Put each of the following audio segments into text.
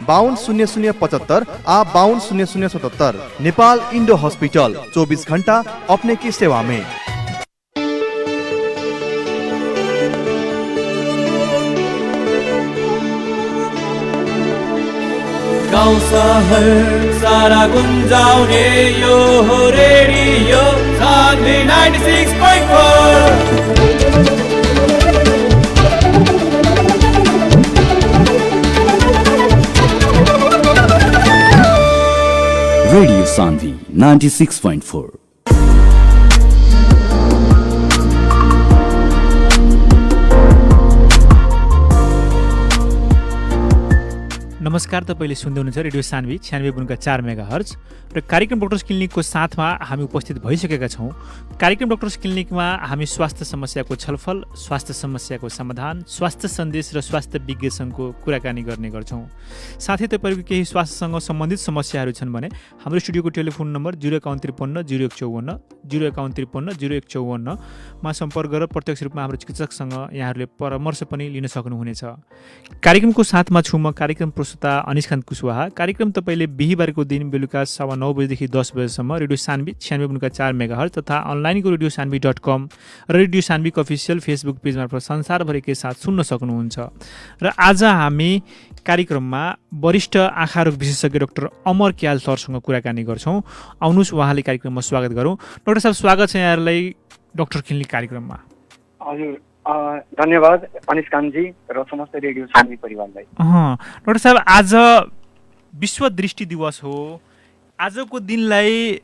520075 आ 520077। Nepal Indo hospital 24 घंटा अपने की सेवा में। गाउँ सहर सारा गुन्जाउने यो हो रेडियो सान्वी 96.4। रेडियो सान्वी 96.4। नमस्कार, तपाईले सुन्दै हुनुहुन्छ रेडियो सान्वी 96.4 मेगाहर्ज र कार्यक्रम डक्टर्स क्लिनिकको साथमा हामी उपस्थित भइसकेका छौँ। कार्यक्रम डक्टर्स क्लिनिकमा हामी स्वास्थ्य समस्याको छलफल, स्वास्थ्य समस्याको समाधान, स्वास्थ्य सन्देश र स्वास्थ्य विज्ञसँगको कुराकानी गर्ने गर्छौँ। साथै तपाईँको केही स्वास्थ्यसँग सम्बन्धित समस्याहरू छन् भने हाम्रो स्टुडियोको टेलिफोन नम्बर 0153 0154 0153 0154 मा सम्पर्क गरेर प्रत्यक्ष रूपमा हाम्रो चिकित्सकसँग यहाँहरूले परामर्श पनि लिन सक्नुहुनेछ। कार्यक्रमको साथमा छु म कार्यक्रम प्रस्तुता अनिशकान्त कुशवाहा। कार्यक्रम तपाईँले बिहिबारको दिन बेलुका 9:15 बजेदेखि 10 बजेसम्म रेडियो सान्वी 96.4 मेगाहर्ज तथा अनलाइनको रेडियो सान्वी.com र रेडियो सान्वीको अफिसियल फेसबुक पेज मार्फत संसारभरिकै साथ सुन्न सक्नुहुन्छ। र आज हामी कार्यक्रममा वरिष्ठ आँखा रोग विशेषज्ञ डाक्टर अमर क्याल सरसँग कुराकानी गर्छौँ। आउनुहोस् उहाँले कार्यक्रममा स्वागत गरौँ। डाक्टर साहब, स्वागत छ यहाँहरूलाई डाक्टर क्लिनिक कार्यक्रममा। हजुर, धन्यवाद अनिशकान्तजी र समस्त रेडियो सान्वी परिवारलाई। डाक्टर साहब, आज विश्व दृष्टि दिवस हो। आजको दिनलाई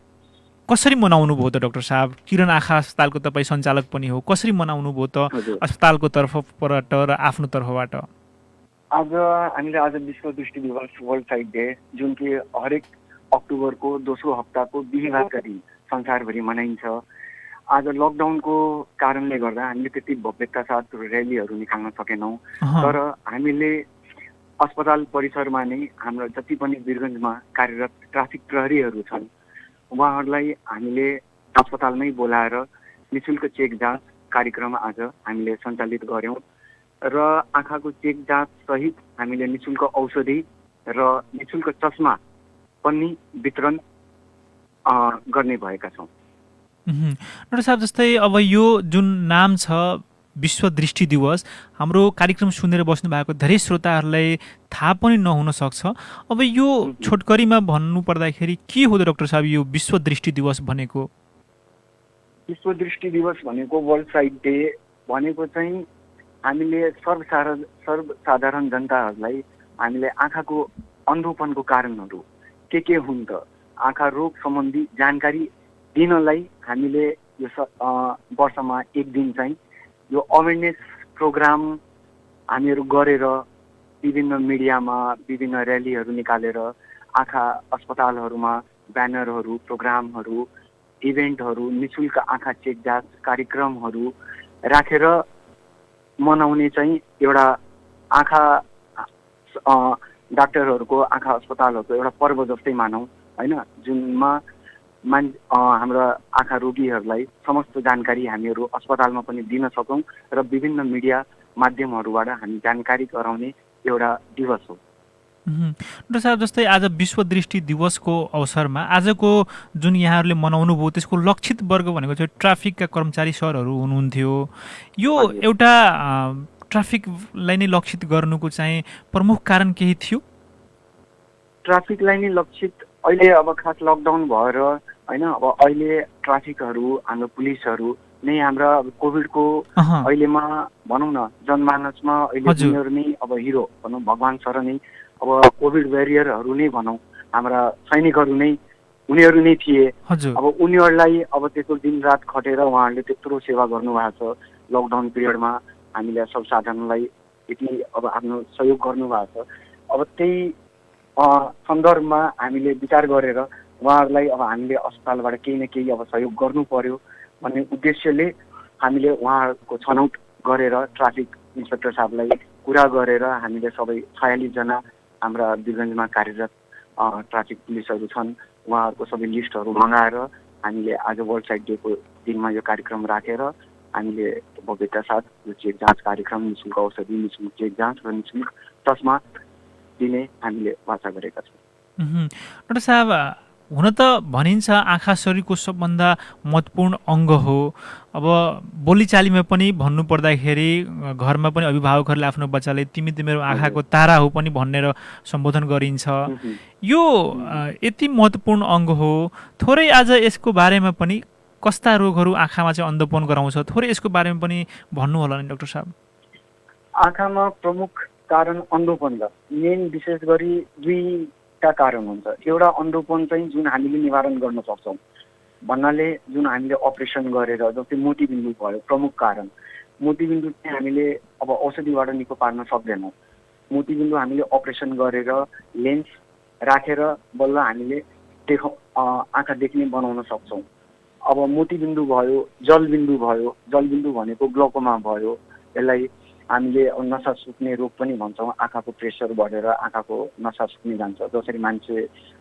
कसरी मनाउनु भयो त डाक्टर साहब? किरण आँखा अस्पतालको तपाईँ सञ्चालक पनि हो, कसरी मनाउनु भयो त अस्पतालको तर्फबाट र आफ्नो तर्फबाट? आज हामीले विश्व दृष्टि दिवस वर्ल्ड साइट डे, जुन कि हरेक अक्टोबरको दोस्रो हप्ताको बिहिबारका दिन संसारभरि मनाइन्छ। आज लकडाउनको कारणले गर्दा हामीले त्यति भव्यता साथ र्यालीहरू निकाल्न सकेनौँ, तर हामीले अस्पताल परिसरमा नै हाम्रो जति पनि वीरगन्जमा कार्यरत ट्राफिक प्रहरीहरू छन् उहाँहरूलाई हामीले अस्पतालमै बोलाएर निःशुल्क चेक जाँच कार्यक्रम आज हामीले सञ्चालित गऱ्यौँ र आँखाको चेक जाँच सहित हामीले निःशुल्क औषधि र निःशुल्क चस्मा पनि वितरण गर्ने भएका छौँ। डाक्टर साहब, जस्तै अब यो जुन नाम छ विश्व दृष्टि दिवस, हाम्रो कार्यक्रम सुनेर बस्नु भएको धेरै श्रोताहरूलाई थाहा पनि नहुन सक्छ। अब यो छोटकरीमा भन्नु पर्दाखेरि के हो त डाक्टर साहब यो विश्व दृष्टि दिवस भनेको? विश्व दृष्टि दिवस भनेको वर्ल्ड साइट डे भनेको चाहिँ हामीले सर्वसाधारण जनताहरूलाई हामीले आँखाको अन्धोपनको कारणहरू के हुन् त, आँखा रोग सम्बन्धी जानकारी दिनलाई हामीले यो वर्षमा एक दिन चाहिँ यो अवेरनेस प्रोग्राम हामीहरू गरेर विभिन्न मिडियामा विभिन्न र्यालीहरू निकालेर आँखा अस्पतालहरूमा ब्यानरहरू, प्रोग्रामहरू, इभेन्टहरू, निःशुल्क आँखा चेक जाँच कार्यक्रमहरू राखेर मनाउने चाहिँ एउटा आँखा डाक्टरहरूको, आँखा अस्पतालहरूको एउटा पर्व जस्तै मानौँ होइन, जुनमा हाम्रा आँखा रोगीहरूलाई समस्त जानकारी हामीहरू अस्पतालमा पनि दिन सकौँ र विभिन्न मिडिया माध्यमहरूबाट हामी जानकारी गराउने एउटा दिवस हो। डाक्टर साहब, जस्तै आज विश्व दृष्टि दिवसको अवसरमा आजको जुन यहाँहरूले मनाउनु भयो त्यसको लक्षित वर्ग भनेको चाहिँ ट्राफिकका कर्मचारी सरहरू हुनुहुन्थ्यो। यो एउटा ट्राफिकलाई नै लक्षित गर्नुको चाहिँ प्रमुख कारण केही थियो? ट्राफिकलाई नै लक्षित अहिले अब खास लकडाउन भएर होइन, अब अहिले ट्राफिकहरू हाम्रो पुलिसहरू नै हाम्रा कोभिडको अहिलेमा भनौँ न जनमानसमा अहिले उनीहरू नै अब हिरो भनौँ, भगवान् सर नै अब कोभिड वरियरहरू नै भनौँ, हाम्रा सैनिकहरू नै उनीहरू नै थिए। अब उनीहरूलाई अब त्यत्रो दिन रात खटेर उहाँहरूले त्यत्रो सेवा गर्नुभएको छ। लकडाउन पिरियडमा हामीले सब साधनलाई यति अब आफ्नो सहयोग गर्नुभएको छ। अब त्यही सन्दर्भमा हामीले विचार गरेर उहाँहरूलाई अब हामीले अस्पतालबाट केही न केही अब सहयोग गर्नु पर्यो भन्ने उद्देश्यले हामीले उहाँहरूको छनौट गरेर ट्राफिक इन्सपेक्टर साहबलाई कुरा गरेर हामीले सबै 46 जना हाम्रा वीरगन्जमा कार्यरत ट्राफिक पुलिसहरू छन् उहाँहरूको सबै लिस्टहरू मगाएर हामीले आज वर्ल्ड साइट डेको दिनमा यो कार्यक्रम राखेर हामीले भव्यता साथ यो चेक जाँच कार्यक्रम, निःशुल्क औषधि, निःशुल्क चेक जाँच र निःशुल्क चस्मा दिने हामीले वाचा गरेका छौँ। डाक्टर साहब, हुन त भनिन्छ आँखा शरीरको सबभन्दा महत्त्वपूर्ण अङ्ग हो। अब बोलीचालीमा पनि भन्नुपर्दाखेरि घरमा पनि अभिभावकहरूले आफ्नो बच्चाले तिमी तिम्रो आँखाको तारा हो पनि भनेर सम्बोधन गरिन्छ। यो यति महत्त्वपूर्ण अङ्ग हो, थोरै आज यसको बारेमा पनि कस्ता रोगहरू आँखामा चाहिँ अन्धोपन गराउँछ, थोरै यसको बारेमा पनि भन्नु होला नि डाक्टर साहब। आँखामा प्रमुख कारण अन्धोपन छ। मेन विशेष गरी दुईटा कारण हुन्छ। एउटा अन्धोपन चाहिँ जुन हामीले निवारण गर्न सक्छौँ भन्नाले जुन हामीले अपरेसन गरेर, जस्तै मोतीबिन्दु भयो प्रमुख कारण। मोतीबिन्दु चाहिँ हामीले अब औषधिबाट निको पार्न सक्दैनौँ। मोतीबिन्दु हामीले अपरेसन गरेर लेन्स राखेर बल्ल हामीले आँखा देख्ने बनाउन सक्छौँ। अब मोतीबिन्दु भयो, जलबिन्दु भयो। जलबिन्दु भनेको ग्लोकोमा भयो। यसलाई हामीले नसा सुक्ने रोग पनि भन्छौँ। आँखाको प्रेसर बढेर आँखाको नसा सुक्ने जान्छ। जसरी मान्छे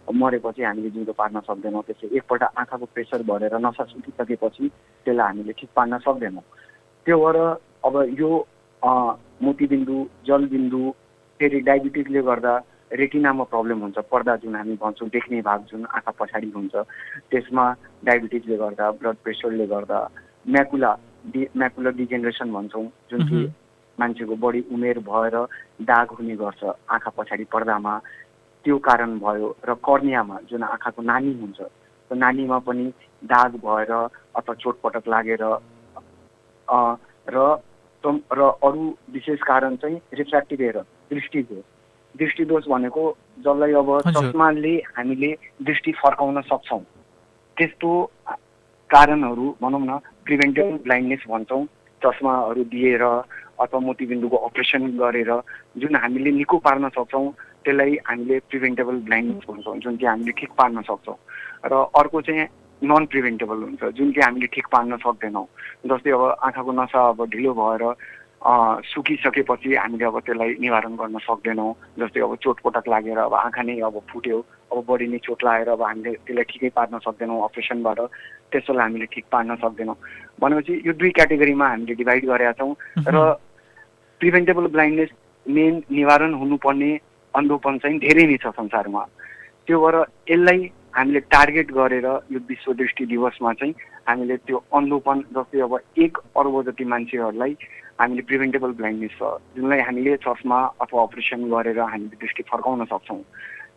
मरेपछि हामीले जिउँदो पार्न सक्दैनौँ, त्यसै एकपल्ट आँखाको प्रेसर बढेर नसा सुकिसकेपछि त्यसलाई हामीले ठिक पार्न सक्दैनौँ। त्यो भएर अब यो मोतीबिन्दु, जलबिन्दु, फेरि डायबिटिजले गर्दा रेटिनामा प्रब्लम हुन्छ। पर्दा जुन हामी भन्छौँ देख्ने भाग जुन आँखा पछाडि हुन्छ, त्यसमा डायबिटिजले गर्दा, ब्लड प्रेसरले गर्दा, म्याकुलर डिजेनरेसन भन्छौँ, जुन कि मान्छेको बढी उमेर भएर दाग हुने गर्छ आँखा पछाडि पर्दामा, त्यो कारण भयो। र कर्नियामा जुन आँखाको नानी हुन्छ, त्यो नानीमा पनि दाग भएर अथवा चोटपटक लागेर र अरू विशेष कारण चाहिँ रिफ्र्याक्टिभ एरर, दृष्टिदोष। दृष्टिदोष भनेको जसलाई अब चस्माले हामीले दृष्टि फर्काउन सक्छौँ, त्यस्तो कारणहरू भनौँ न प्रिभेन्टेबल ब्लाइन्डनेस भन्छौँ। चस्माहरू दिएर अथवा मोतीबिन्दुको अपरेसन गरेर जुन हामीले निको पार्न सक्छौँ त्यसलाई हामीले प्रिभेन्टेबल ब्लाइन्डनेस भन्छौँ, जुन कि हामीले ठिक पार्न सक्छौँ। र अर्को चाहिँ नन प्रिभेन्टेबल हुन्छ, जुन कि हामीले ठिक पार्न सक्दैनौँ। जस्तै अब आँखाको नसा अब ढिलो भएर सुकिसकेपछि हामीले अब त्यसलाई निवारण गर्न सक्दैनौँ। जस्तै अब चोटपटक लागेर अब आँखा नै अब फुट्यो, अब बढी नै चोट लागेर अब हामीले त्यसलाई ठिकै पार्न सक्दैनौँ अपरेसनबाट, त्यसलाई हामीले ठिक पार्न सक्दैनौँ। भनेपछि यो दुई क्याटेगोरीमा हामीले डिभाइड गरेका छौँ। र प्रिभेन्टेबल ब्लाइन्डनेस मेन निवारण हुनुपर्ने अन्धोपन चाहिँ धेरै नै छ संसारमा। त्यो भएर यसलाई हामीले टार्गेट गरेर यो विश्व दृष्टि दिवसमा चाहिँ हामीले त्यो अन्धोपन, जस्तै अब 1 अर्ब जति मान्छेहरूलाई हामीले प्रिभेन्टेबल ब्लाइन्डनेस छ, जुनलाई हामीले चस्मा अथवा अपरेसन गरेर हामीले दृष्टि फर्काउन सक्छौँ,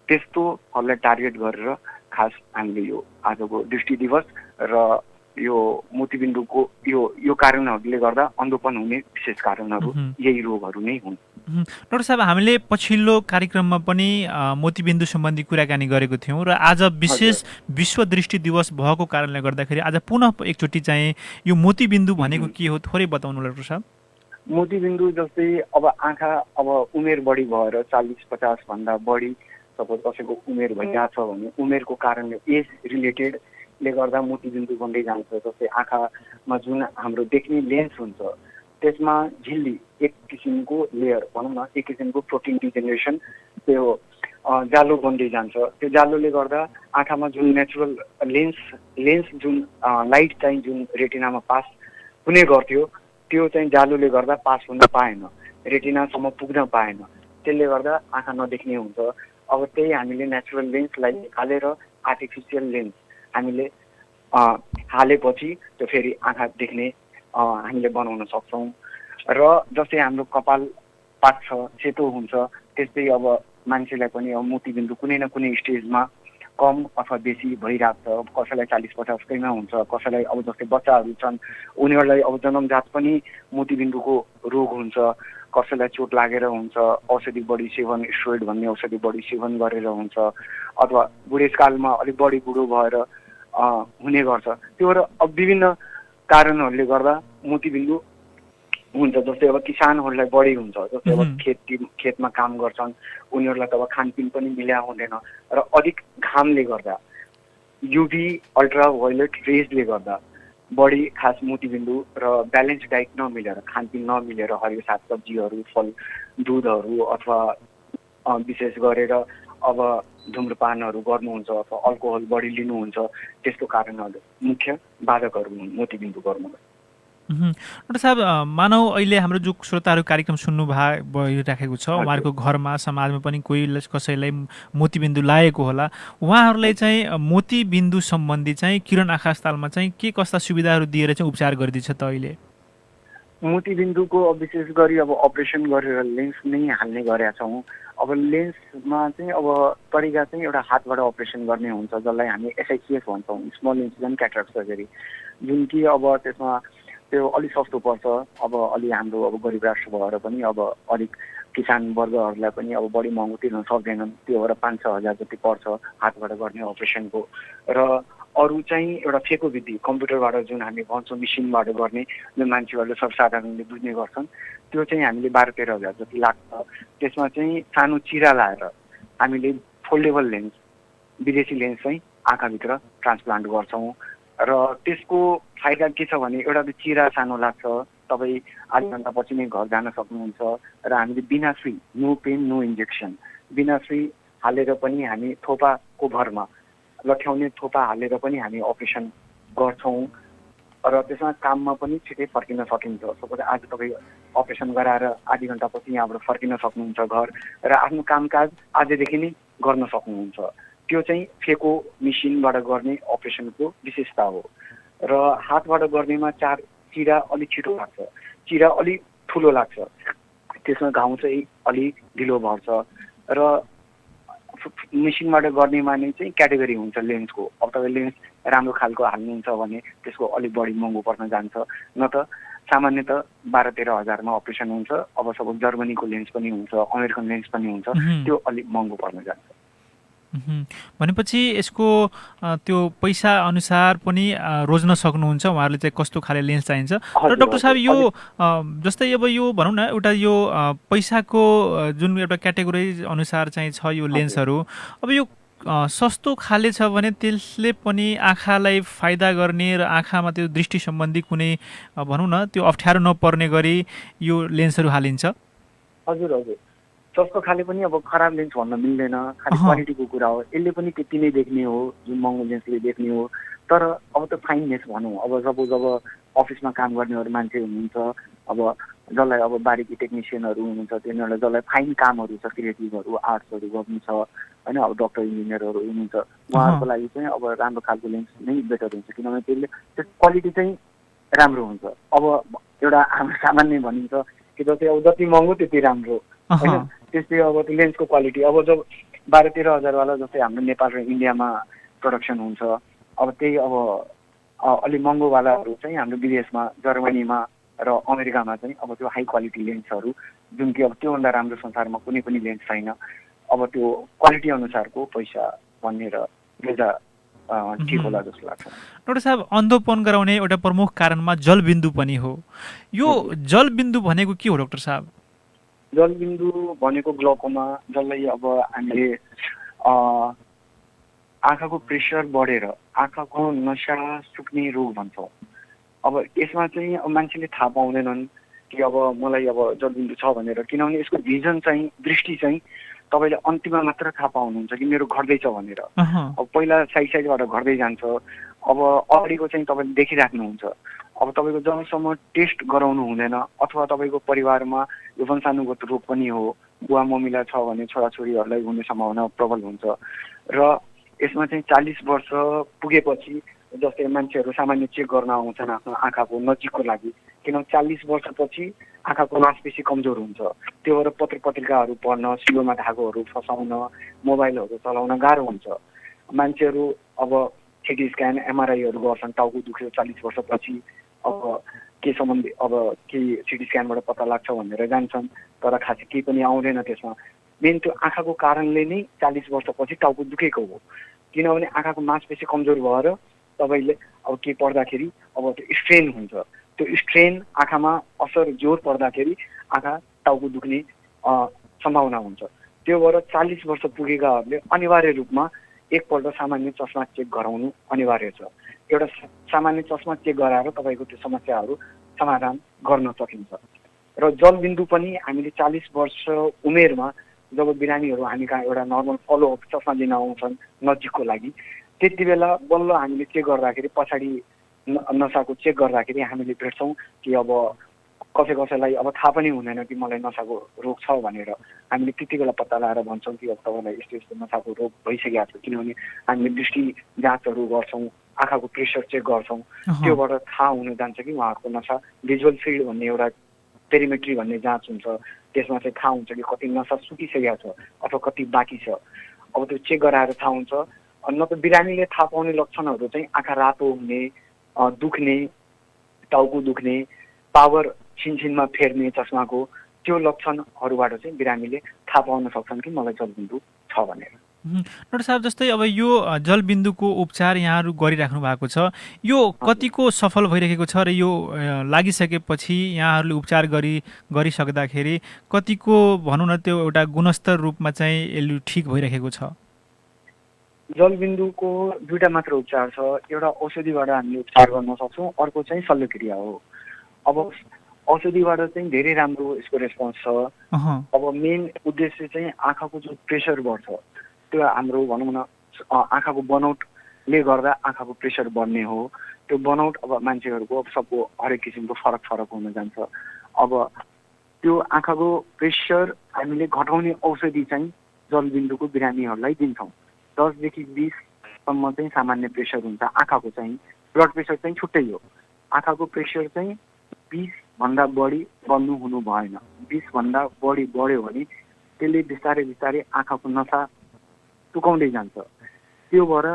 त्यस्तोहरूलाई टार्गेट गरेर खास हामीले यो आजको दृष्टि दिवस र यो मोतीबिन्दुको यो कारणहरूले गर्दा अन्धोपन हुने विशेष कारणहरू यही रोगहरू नै हुन्। डाक्टर साहब, हामीले पछिल्लो कार्यक्रममा पनि मोतीबिन्दु सम्बन्धी कुराकानी गरेको थियौँ र आज विशेष विश्व दृष्टि दिवस भएको कारणले गर्दाखेरि आज पुनः एकचोटि चाहिँ यो मोतीबिन्दु भनेको के हो थोरै बताउनु डाक्टर साहब। मोतीबिन्दु जस्तै अब आँखा अब उमेर बढी भएर 40-50 भन्दा बढी सपोज कसैको उमेर भइरहेको छ भने उमेरको कारणले एज रिलेटेडले गर्दा मोतीबिन्दु बन्दै जान्छ। जस्तै आँखामा जुन हाम्रो देख्ने लेन्स हुन्छ त्यसमा झिल्ली एक किसिमको लेयर भनौँ न, एक किसिमको प्रोटिन डिजेनरेसन, त्यो जालो बन्दै जान्छ। त्यो जालोले गर्दा आँखामा जुन नेचुरल लेन्स जुन लाइट चाहिँ जुन रेटिनामा पास हुने गर्थ्यो त्यो चाहिँ जालोले गर्दा पास हुन पाएन, रेटिनासम्म पुग्न पाएन। त्यसले गर्दा आँखा नदेख्ने हुन्छ। अब त्यही हामीले नेचुरल लेन्सलाई निकालेर आर्टिफिसियल लेन्स हामीले हालेपछि त्यो फेरि आँखा देख्ने हामीले बनाउन सक्छौँ। र जस्तै हाम्रो कपाल पाक्छ, सेतो हुन्छ, त्यस्तै अब मान्छेलाई पनि अब मोतीबिन्दु कुनै न कुनै स्टेजमा कम अथवा बेसी भइरहेको छ। कसैलाई 40-50 कैमा हुन्छ, कसैलाई अब जस्तै बच्चाहरू छन् उनीहरूलाई अब जन्मजात पनि मोतीबिन्दुको रोग हुन्छ, कसैलाई चोट लागेर हुन्छ, औषधि बढी सेवन, स्टेरोइड भन्ने औषधि बढी सेवन गरेर हुन्छ, अथवा बुढेसकालमा अलिक बढी बुढो भएर हुने गर्छ। त्यो भएर अब विभिन्न कारणहरूले गर्दा मोतीबिन्दु हुन्छ। जस्तै अब किसानहरूलाई बढी हुन्छ, जस्तै अब खेतमा काम गर्छन् उनीहरूलाई त अब खानपिन पनि मिल्या हुँदैन र अधिक घामले गर्दा युभी अल्ट्रा भायोलेट रेजले गर्दा बढी खास मोतीबिन्दु र ब्यालेन्स डाइट नमिलेर, खानपिन नमिलेर, हरियो सागसब्जीहरू, फल, दुधहरू अथवा विशेष गरेर अब धुम्रपानहरू गर्नुहुन्छ अथवा अल्कोहल बढी लिनुहुन्छ, त्यस्तो कारणहरू मुख्य बाधकहरू हुन् मोतीबिन्दु गर्नुमा। डॉक्टर साहब मानौ अहिले हाम्रो जो श्रोताहरू कार्यक्रम सुन्नु भइराखेको छ उहाँहरूको घरमा समाजमा पनि कोही कसैलाई मोतीबिन्दु लागेको होला उहाँहरूलाई चाहिँ मोतीबिन्दु सम्बन्धी चाहिँ किरण आँखा अस्पतालमा चाहिँ के कस्ता सुविधाहरू दिएर चाहिँ उपचार गरिदिन्छ त अहिले? मोतीबिन्दुको विशेष गरी अब अपरेसन गरेर लेन्स नै हाल्ने गरेका छौँ। अब लेन्समा चाहिँ अब तरिका चाहिँ एउटा हातबाट अपरेसन गर्ने हुन्छ जसलाई हामी SICS भन्छौँ, स्मल इन्सिजन क्याटरेक्ट सर्जरी, जुन कि अब त्यसमा त्यो अलिक सस्तो पर्छ। अब अलि हाम्रो अब गरिब राष्ट्र भएर पनि अब अलिक किसान वर्गहरूलाई पनि अब बढी महँगो तिर्न सक्दैनन्, त्यो भएर 5-6 हजार जति पर्छ हातबाट गर्ने अपरेसनको। र अरू चाहिँ एउटा फेको विधि कम्प्युटरबाट जुन हामी भन्छौँ मिसिनबाट गर्ने, जुन मान्छेहरूले सर्वसाधारणले बुझ्ने गर्छन्, त्यो चाहिँ हामीले 12-13 हजार जति लाग्छ। त्यसमा चाहिँ सानो चिरा लाएर हामीले फोल्डेबल लेन्स, विदेशी लेन्स चाहिँ आँखाभित्र ट्रान्सप्लान्ट गर्छौँ। र त्यसको फाइदा के छ भने एउटा त चिरा सानो लाग्छ, तपाईँ आधा घन्टापछि नै घर जान सक्नुहुन्छ। र हामीले बिना सुई, नो पेन नो इन्जेक्सन, बिना सुई हालेर पनि हामी थोपाको भरमा लट्याउने थोपा हालेर पनि हामी अपरेसन गर्छौँ। र त्यसमा काममा पनि छिटै फर्किन सकिन्छ। सपोज आज तपाईँ अपरेसन गराएर आधी घन्टापछि यहाँबाट फर्किन सक्नुहुन्छ घर, र आफ्नो कामकाज आजदेखि नै गर्न सक्नुहुन्छ। त्यो चाहिँ फेको मेसिनबाट गर्ने अपरेसनको विशेषता हो। र हातबाट गर्नेमा चिरा अलिक छिटो लाग्छ, चिरा अलिक ठुलो लाग्छ, त्यसमा घाउ चाहिँ अलिक ढिलो भर्छ। र मेसिनबाट गर्नेमा नै चाहिँ क्याटेगोरी हुन्छ लेन्सको। अब तपाईँ लेन्स राम्रो खालको हाल्नुहुन्छ भने त्यसको अलिक बढी महँगो पर्न जान्छ, न त सामान्यतः 12-13 हजारमा अपरेसन हुन्छ। अब सब जर्मनीको लेन्स पनि हुन्छ, अमेरिकन लेन्स पनि हुन्छ, त्यो अलिक महँगो पर्न जान्छ। भनेपछि यसको त्यो पैसा अनुसार पनि रोज्न सक्नुहुन्छ उहाँहरूले चाहिँ कस्तो खाले लेन्स चाहिन्छ। र डाक्टर साहब यो जस्तै अब यो भनौँ न एउटा यो पैसाको जुन एउटा क्याटेगोरी अनुसार चाहिँ छ यो लेन्सहरू, अब यो सस्तो खाले छ भने त्यसले पनि आँखालाई फाइदा गर्ने र आँखामा त्यो दृष्टि सम्बन्धी कुनै भनौँ न त्यो अप्ठ्यारो नपर्ने गरी यो लेन्सहरू हालिन्छ? हजुर हजुर, सस्तो खाले पनि अब खराब लेन्स भन्न मिल्दैन, खालि क्वालिटीको कुरा हो। यसले पनि त्यति नै देख्ने हो जुन महँगो लेन्सले देख्ने हो। तर अब त फाइननेस भनौँ, अब सपोज अब अफिसमा काम गर्नेहरू मान्छे हुनुहुन्छ, अब जसलाई अब बारीकी टेक्निसियनहरू हुनुहुन्छ, तिनीहरूलाई जसलाई फाइन कामहरू छ, क्रिएटिभहरू आर्ट्सहरू गर्नु छ होइन, अब डक्टर इन्जिनियरहरू हुनुहुन्छ, उहाँहरूको लागि चाहिँ अब राम्रो खालको लेन्स नै बेटर हुन्छ, किनभने त्यसले त्यो क्वालिटी चाहिँ राम्रो हुन्छ। अब एउटा हाम्रो सामान्य भनिन्छ कि जस्तै अब जति महँगो त्यति राम्रो होइन, त्यस्तै अब त्यो लेन्सको क्वालिटी अब जब 12-13 हजारवाला जस्तै हाम्रो नेपाल र इन्डियामा प्रडक्सन हुन्छ, अब त्यही अब अलिक महँगोवालाहरू चाहिँ हाम्रो विदेशमा जर्मनीमा र अमेरिकामा चाहिँ अब त्यो हाई क्वालिटी लेन्सहरू जुन कि अब त्योभन्दा राम्रो संसारमा कुनै पनि लेन्स छैन। अब त्यो क्वालिटी अनुसारको पैसा भनेर बेजा ठिक होला जस्तो लाग्छ। डाक्टर साहब, अन्धोपन गराउने एउटा प्रमुख कारणमा जलबिन्दु पनि हो। यो जलबिन्दु भनेको के हो डाक्टर साहब? जलबिन्दु भनेको ग्लोकोमा, जसलाई अब हामीले आँखाको प्रेसर बढेर आँखाको नसा सुक्ने रोग भन्छौँ। अब यसमा चाहिँ अब मान्छेले थाहा पाउँदैनन् कि अब मलाई अब जलबिन्दु छ भनेर, किनभने यसको भिजन चाहिँ, दृष्टि चाहिँ तपाईँले अन्तिममा मात्र थाहा पाउनुहुन्छ कि मेरो घट्दैछ भनेर। अब पहिला साइडबाट घट्दै जान्छ, अब अगाडिको चाहिँ तपाईँले देखिराख्नुहुन्छ। अब तपाईँको जबसम्म टेस्ट गराउनु हुँदैन अथवा तपाईँको परिवारमा यो वंशानुगत रोग पनि हो, बुवा मम्मीलाई छ भने छोराछोरीहरूलाई हुने सम्भावना प्रबल हुन्छ। र यसमा चाहिँ 40 वर्ष पुगेपछि जस्तै मान्छेहरू सामान्य चेक गर्न आउँछन् आफ्नो आँखाको नजिकको लागि, किनभने 40 वर्षपछि आँखाको मांसपेशी कमजोर हुन्छ। त्यो भएर पत्र पत्रिकाहरू पढ्न, सिलोमा धागोहरू फसाउन, मोबाइलहरू चलाउन गाह्रो हुन्छ। मान्छेहरू अब सिटी स्क्यान MRIहरू गर्छन्, टाउको दुख्यो 40 वर्षपछि, अब के सम्बन्धी अब केही सिटी स्क्यानबाट पत्ता लाग्छ भनेर जान्छन्, तर खासै केही पनि आउँदैन त्यसमा। मेन त्यो आँखाको कारणले नै 40 वर्षपछि टाउको दुखेको हो, किनभने आँखाको मांसपेशी कमजोर भएर तपाईँले अब के पर्दाखेरि अब त्यो स्ट्रेन हुन्छ, त्यो स्ट्रेन आँखामा असर जोर पर्दाखेरि आँखा टाउको दुख्ने सम्भावना हुन्छ। त्यो भएर 40 वर्ष पुगेकाहरूले अनिवार्य रूपमा एकपल्ट सामान्य चस्मा चेक गराउनु अनिवार्य छ। एउटा सामान्य चस्मा चेक गराएर तपाईँको त्यो समस्याहरू समाधान गर्न सकिन्छ। र जलबिन्दु पनि हामीले 40 वर्ष उमेरमा जब बिरामीहरू हामी कहाँ एउटा नर्मल फलोअप चस्मा लिन आउँछन् नजिकको लागि, त्यति बेला बल्ल हामीले चेक गर्दाखेरि पछाडि नसाको चेक गर्दाखेरि हामीले भेट्छौँ कि अब कसैलाई अब थाहा पनि हुँदैन कि मलाई नसाको रोग छ भनेर। हामीले त्यति बेला पत्ता लगाएर भन्छौँ कि अब तपाईँलाई यस्तो यस्तो नसाको रोग भइसकेको छ। किनभने हामीले दृष्टि जाँचहरू गर्छौँ, आँखाको प्रेसर चेक गर्छौँ, त्योबाट थाहा हुन जान्छ कि उहाँहरूको नसा भिजुअल फिल्ड भन्ने एउटा पेरिमेट्री भन्ने जाँच हुन्छ, त्यसमा चाहिँ थाहा हुन्छ कि कति नसा सुकिसकेको छ अथवा कति बाँकी छ। अब त्यो चेक गराएर थाहा हुन्छ। न त बिरामीले थाहा पाउने लक्षणहरू चाहिँ आँखा रातो हुने, दुख्ने, टाउको दुख्ने, पावर छिनछिनमा फेर्ने चस्माको, त्यो लक्षणहरूबाट चाहिँ बिरामीले थाहा पाउन सक्छन् कि मलाई जलबिन्दु छ भनेर। डाक्टर साहब, जस्तै अब यो जलबिन्दुको उपचार यहाँहरू गरिराख्नु भएको छ, यो कतिको सफल भइरहेको छ र यो लागिसकेपछि यहाँहरूले उपचार गरिसक्दाखेरि कतिको भनौँ न त्यो एउटा गुणस्तर रूपमा चाहिँ यसले ठिक भइरहेको छ? जलबिन्दुको दुईवटा मात्र उपचार छ। एउटा औषधिबाट हामीले उपचार गर्न सक्छौँ, अर्को चाहिँ शल्यक्रिया हो। अब औषधिबाट चाहिँ धेरै राम्रो यसको रेस्पोन्स छ। अब मेन उद्देश्य चाहिँ आँखाको जो प्रेसर बढ्छ त्यो हाम्रो भनौँ न आँखाको बनौटले गर्दा आँखाको प्रेसर बढ्ने हो। त्यो बनौट अब मान्छेहरूको सबको हरेक किसिमको फरक फरक हुन जान्छ। अब त्यो आँखाको प्रेसर हामीले घटाउने औषधि चाहिँ जलबिन्दुको बिरामीहरूलाई दिन्छौँ। 10 देखि 20 सम्म चाहिँ सामान्य प्रेसर हुन्छ आँखाको चाहिँ। ब्लड प्रेसर चाहिँ छुट्टै हो। आँखाको प्रेसर चाहिँ 20 भन्दा बढी बढ्नु हुनु भएन। 20 भन्दा बढी बढ्यो भने त्यसले बिस्तारै बिस्तारै आँखाको नसा टुकाउँदै जान्छ। त्यो भएर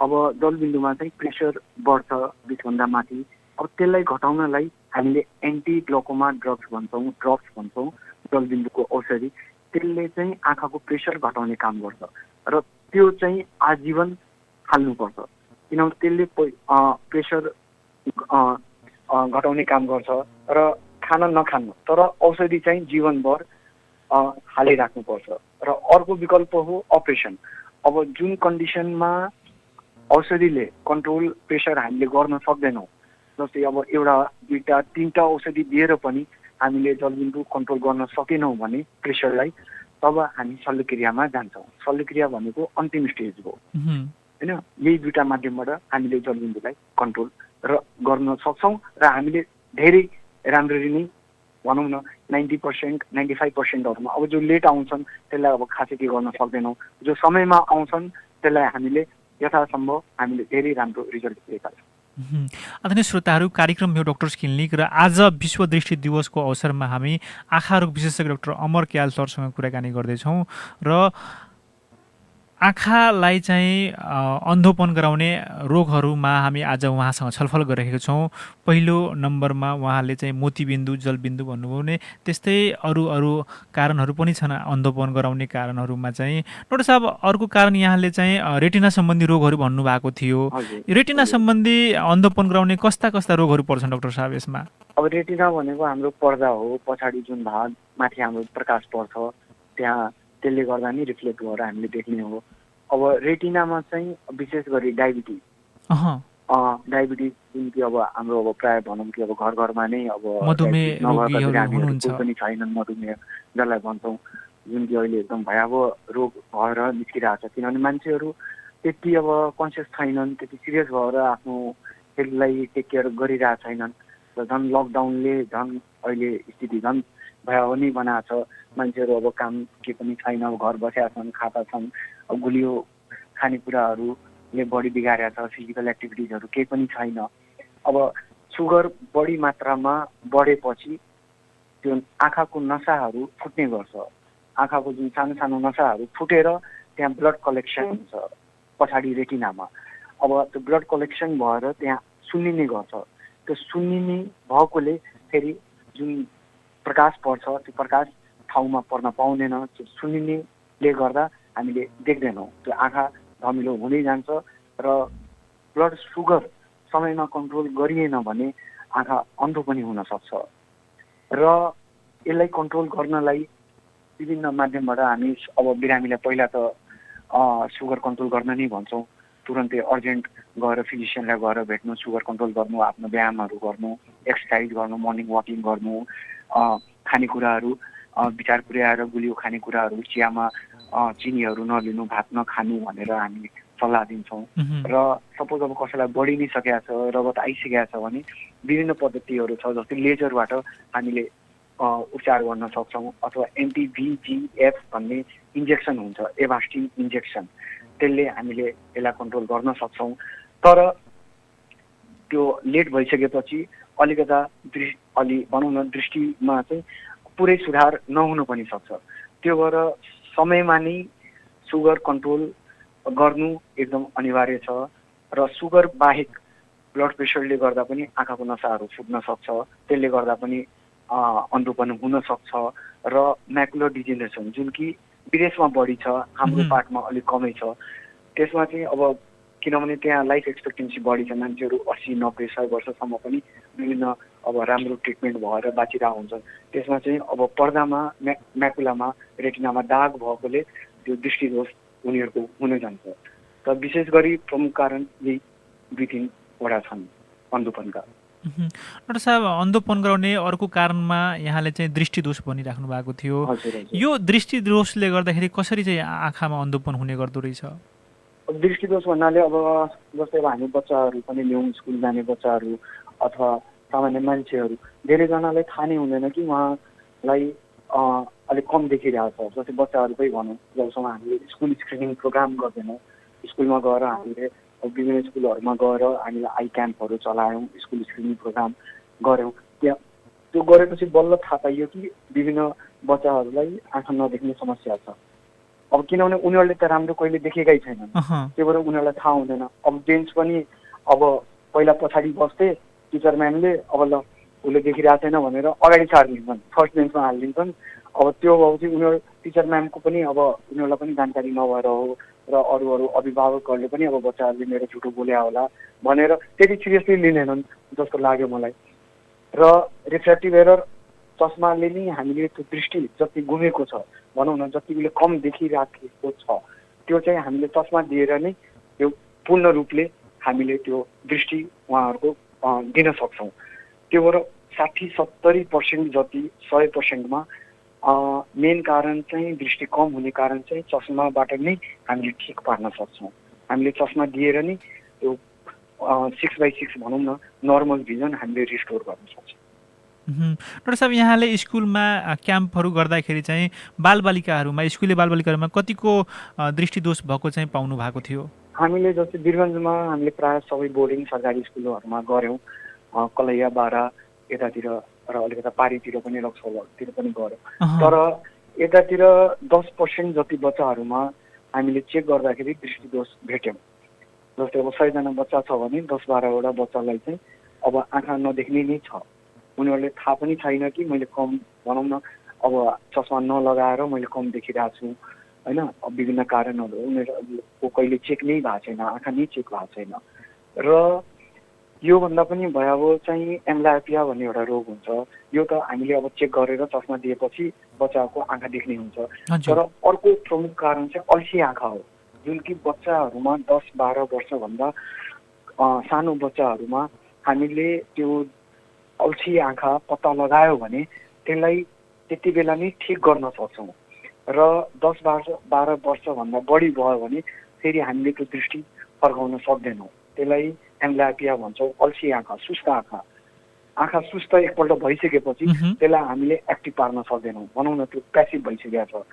अब जलबिन्दुमा चाहिँ प्रेसर बढ्छ 20 भन्दा माथि। अब त्यसलाई घटाउनलाई हामीले एन्टी ग्लोकोमा ड्रप्स भन्छौँ जलबिन्दुको औषधि। त्यसले चाहिँ आँखाको प्रेसर घटाउने काम गर्छ र त्यो चाहिँ आजीवन हाल्नुपर्छ। किनभने त्यसले प्रेसर घटाउने काम गर्छ र खान नखानु, तर औषधि चाहिँ जीवनभर हालिराख्नुपर्छ। र अर्को विकल्प हो अपरेसन। अब जुन कन्डिसनमा औषधिले कन्ट्रोल प्रेसर हामीले गर्न सक्दैनौँ, जस्तै अब एउटा, दुईवटा, तीनवटा औषधि दिएर पनि हामीले जलबिन्दु कन्ट्रोल गर्न सकेनौँ भने प्रेसरलाई, तब हामी शल्यक्रियामा जान्छौँ। शल्यक्रिया भनेको अन्तिम स्टेज हो होइन। यही दुईवटा माध्यमबाट हामीले जलबिन्दुलाई कन्ट्रोल गर्न सक्छौँ र हामीले धेरै राम्ररी नै भनौँ न 90%, 95%हरूमा। अब जो लेट आउँछन् त्यसलाई अब खासै के गर्न सक्दैनौँ। जो समयमा आउँछन् त्यसलाई हामीले यथासम्भव हामीले धेरै राम्रो रिजल्ट दिएका छौँ। आदरणीय श्रोताहरू, कार्यक्रम यो डक्टर्स क्लिनिक र आज विश्व दृष्टि दिवसको अवसरमा हामी आँखा रोग विशेषज्ञ डाक्टर अमर क्याल सरसँग कुराकानी गर्दैछौँ र आँखालाई चाहिँ अन्धोपन गराउने रोगहरूमा हामी आज उहाँसँग छलफल गरिरहेका छौँ। पहिलो नम्बरमा उहाँले चाहिँ मोतीबिन्दु, जलबिन्दु भन्नुभयो भने त्यस्तै अरू कारणहरू पनि छन् अन्धोपन गराउने कारणहरूमा चाहिँ। डाक्टर साहब, अर्को कारण यहाँले चाहिँ रेटिना सम्बन्धी रोगहरू भन्नुभएको थियो। रेटिना सम्बन्धी अन्धोपन गराउने कस्ता रोगहरू पर्छन् डाक्टर साहब यसमा? अब रेटिना भनेको हाम्रो पर्दा हो, पछाडि जुन भाग माथि हाम्रो प्रकाश पर्छ त्यहाँ, त्यसले गर्दा नि रिफ्लेक्ट गरेर हामीले देख्ने हो। अब रेटिनामा चाहिँ विशेष गरी डायबिटिज जुन कि अब हाम्रो अब प्रायः भनौँ कि अब घर घरमा नै अब बिरामीहरू पनि छैनन्, मधुमेह जसलाई भन्छौँ, जुन कि अहिले एकदम भयावह रोग भएर निस्किरहेको छ। किनभने मान्छेहरू त्यति अब कन्सियस छैनन्, त्यति सिरियस भएर आफ्नो हेल्थलाई टेक केयर गरिरहेको छैनन्। र झन् लकडाउनले झन् अहिले स्थिति झन् भयावह नै बनाएको छ। मान्छेहरू अब काम के पनि छैन, अब घर बसेका छन्, खाता छन्, अब गुलियो खानेकुराहरूले बढी बिगारेको छ, फिजिकल एक्टिभिटिजहरू केही पनि छैन। अब सुगर बढी मात्रामा बढेपछि त्यो आँखाको नसाहरू फुट्ने गर्छ। आँखाको जुन सानो सानो नसाहरू फुटेर त्यहाँ ब्लड कलेक्सन हुन्छ पछाडि रेटिनामा। अब त्यो ब्लड कलेक्सन भएर त्यहाँ सुन्निने गर्छ। त्यो सुन्निने भएकोले फेरि जुन प्रकाश पर्छ त्यो प्रकाश ठाउँमा पर्न पाउँदैन। त्यो सुन्निनेले गर्दा हामीले देख्दैनौँ, त्यो आँखा धमिलो हुँदै जान्छ र ब्लड सुगर समयमा कन्ट्रोल गरिएन भने आँखा अन्धो पनि हुन सक्छ। र यसलाई कन्ट्रोल गर्नलाई विभिन्न माध्यमबाट हामी अब बिरामीलाई पहिला त सुगर कन्ट्रोल गर्न नै भन्छौँ। तुरन्तै अर्जेन्ट गएर फिजिसियनलाई गएर भेट्नु, सुगर कन्ट्रोल गर्नु, आफ्नो व्यायामहरू गर्नु, एक्सर्साइज गर्नु, मर्निङ वाकिङ गर्नु, खानेकुराहरू विचार पुर्याएर गुलियो खानेकुराहरू, चियामा चिनीहरू नलिनु, भात नखानु भनेर हामी सल्लाह दिन्छौँ। र सपोज अब कसैलाई बढी नै सकेको छ, रगत आइसकेको छ भने विभिन्न पद्धतिहरू छ, जस्तै लेजरबाट हामीले उपचार गर्न सक्छौँ, अथवा एन्टिभिजिएफ भन्ने इन्जेक्सन हुन्छ, एभास्टिन इन्जेक्सन, त्यसले हामीले यसलाई कन्ट्रोल गर्न सक्छौँ। तर त्यो लेट भइसकेपछि अलिकता भनौँ न दृष्टिमा चाहिँ पुरै सुधार नहुनु पनि सक्छ। त्यो भएर समयमा नै सुगर कन्ट्रोल गर्नु एकदम अनिवार्य छ। र सुगर बाहेक ब्लड प्रेसरले गर्दा पनि आँखाको नसाहरू फुट्न सक्छ, त्यसले गर्दा पनि अन्धोपन हुन सक्छ। र म्याकुलर डिजेनरेसन जुन कि विदेशमा बढी छ, हाम्रो पार्टमा अलिक कमै छ, त्यसमा चाहिँ अब किनभने त्यहाँ लाइफ एक्सपेक्टेन्सी बढी छ, मान्छेहरू 80-90-100 वर्षसम्म पनि विभिन्न अब राम्रो ट्रिटमेन्ट भएर बाँचिरहेको हुन्छन्। त्यसमा चाहिँ अब पर्दामा म्याकुलामा रेटिनामा दाग भएकोले त्यो दृष्टिदोष उनीहरूको हुन जान्छ। त विशेष गरी प्रमुख कारण यही 2-3 छन् अन्धोपनका। डाक्टर साहब, अन्धोपन गराउने अर्को कारणमा यहाँले चाहिँ दृष्टिदोष भनिराख्नु भएको थियो। यो दृष्टिदोषले गर्दाखेरि कसरी चाहिँ आँखामा अन्धोपन हुने गर्दो रहेछ? दृष्टिदोष भन्नाले अब जस्तै अब हामी बच्चाहरू पनि लियौँ, स्कुल जाने बच्चाहरू अथवा सामान्य मान्छेहरू, धेरैजनालाई थाहा नै हुँदैन कि उहाँलाई अलिक कम देखिरहेको छ। जस्तै बच्चाहरूकै भनौँ, जबसम्म हामीले स्कुल स्क्रिनिङ प्रोग्राम गर्दैनौँ, स्कुलमा गएर हामीले विभिन्न स्कुलहरूमा गएर हामीले आई क्याम्पहरू चलायौँ, स्कुल स्क्रिनिङ प्रोग्राम गऱ्यौँ। त्यहाँ त्यो गरेपछि बल्ल थाहा पाइयो कि विभिन्न बच्चाहरूलाई आँखा नदेख्ने समस्या छ। अब किनभने उनीहरूले त राम्रो कहिले देखेकै छैनन्, त्यो भएर उनीहरूलाई थाहा हुँदैन। अब बेन्च पनि अब पहिला पछाडि बस्थे टिचर म्यामले, अब ल उसले देखिरहेको छैन भनेर अगाडि छाडिदिन्छन्, फर्स्ट बेन्चमा हालिदिन्छन्। अब त्यो भएपछि उनीहरू टिचर म्यामको पनि अब उनीहरूलाई पनि जानकारी नभएर हो, र अरू अभिभावकहरूले पनि अब बच्चाहरूले मेरो झुटो बोल्या होला भनेर त्यति सिरियसली लिँदैनन् जस्तो लाग्यो मलाई। र रिफ्र्याक्टिभ एरर चस्माले नै हामीले त्यो दृष्टि जति गुमेको छ, भनौँ न जति उसले कम देखिराखेको छ, त्यो चाहिँ हामीले चस्मा दिएर नै त्यो पूर्ण रूपले हामीले त्यो दृष्टि उहाँहरूको दिन सक्छौँ। त्यो भएर 60-70% जति 100%मा मेन कारण चाहिँ दृष्टि कम हुने कारण चाहिँ चस्माबाट नै हामीले ठिक पार्न सक्छौँ। हामीले चस्मा दिएर नै त्यो 6/6 भनौँ न नर्मल भिजन हामीले रिस्टोर गर्न सक्छौँ। डाक्टर साहब, यहाँले स्कुलमा क्याम्पहरू गर्दाखेरि चाहिँ बालबालिकाहरूमा, स्कुले बालबालिकाहरूमा कतिको दृष्टिदोष भएको चाहिँ पाउनु भएको थियो? हामीले जस्तै वीरगञ्जमा हामीले प्रायः सबै बोर्डिङ सरकारी स्कुलहरूमा गऱ्यौँ, कलैया, बारा यतातिर र अलिकता पारीतिर पनि, रक्सौलतिर पनि गऱ्यौँ। तर यतातिर 10% जति बच्चाहरूमा हामीले चेक गर्दाखेरि दृष्टिदोष भेट्यौँ। जस्तै अब 100जना बच्चा छ भने 10-12वटा बच्चालाई चाहिँ अब आँखा नदेख्ने नै छ। उनीहरूले थाहा पनि छैन कि मैले कम, भनौँ न अब चस्मा नलगाएर मैले कम देखिरहेको छु होइन। अब विभिन्न कारणहरू उनीहरूको कहिले चेक नै भएको छैन, आँखा नै चेक भएको छैन। र योभन्दा पनि भयावह चाहिँ एम्ब्लायोपिया भन्ने एउटा रोग हुन्छ। यो त हामीले अब चेक गरेर चस्मा दिएपछि बच्चाको आँखा देख्ने हुन्छ। तर अर्को प्रमुख कारण चाहिँ अल्छी आँखा हो, जुन कि बच्चाहरूमा 10-12 वर्षभन्दा सानो बच्चाहरूमा हामीले त्यो अल्छी आँखा पत्ता लगायो भने त्यसलाई त्यति बेला नै ठिक गर्न सक्छौँ। र 10-12 वर्षभन्दा बढी भयो भने फेरि हामीले त्यो दृष्टि फर्काउन सक्दैनौँ। त्यसलाई एम्ब्लायोपिया भन्छौँ, अल्छी आँखा, सुस्त आँखा। आँखा सुस्त एकपल्ट भइसकेपछि त्यसलाई हामीले एक्टिभ पार्न सक्दैनौँ, भनौँ न त्यो प्यासिभ भइसकेको छ।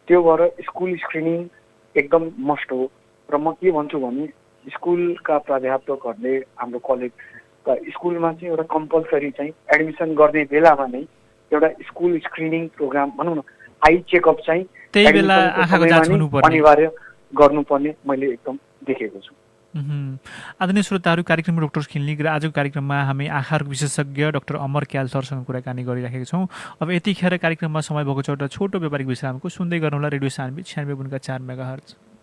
त्यो भएर स्कुल स्क्रिनिङ एकदम मस्ट हो। र म के भन्छु भने स्कुलका प्राध्यापकहरूले, हाम्रो कलेजका स्कुलमा चाहिँ एउटा कम्पलसरी चाहिँ एडमिसन गर्ने बेलामा नै एउटा स्कुल स्क्रिनिङ प्रोग्राम, भनौँ न आई चेकअप चाहिँ त्यही बेला आँखाको जाँच हुनुपर्ने, अनिवार्य गर्नुपर्ने मैले एकदम देखेको छु। आदरणीय श्रोताहरू, कार्यक्रम डक्टर्स क्लिनिक र आजको कार्यक्रममा हामी आँखाहरूको विशेषज्ञ डाक्टर अमर क्याल सरसँग कुराकानी गरिराखेका छौँ। अब यतिखेर कार्यक्रममा समय भएको छ एउटा छोटो व्यापारिक विश्रामको। सुन्दै गर्नुहोला radio Sanvi 96.4 megahertz.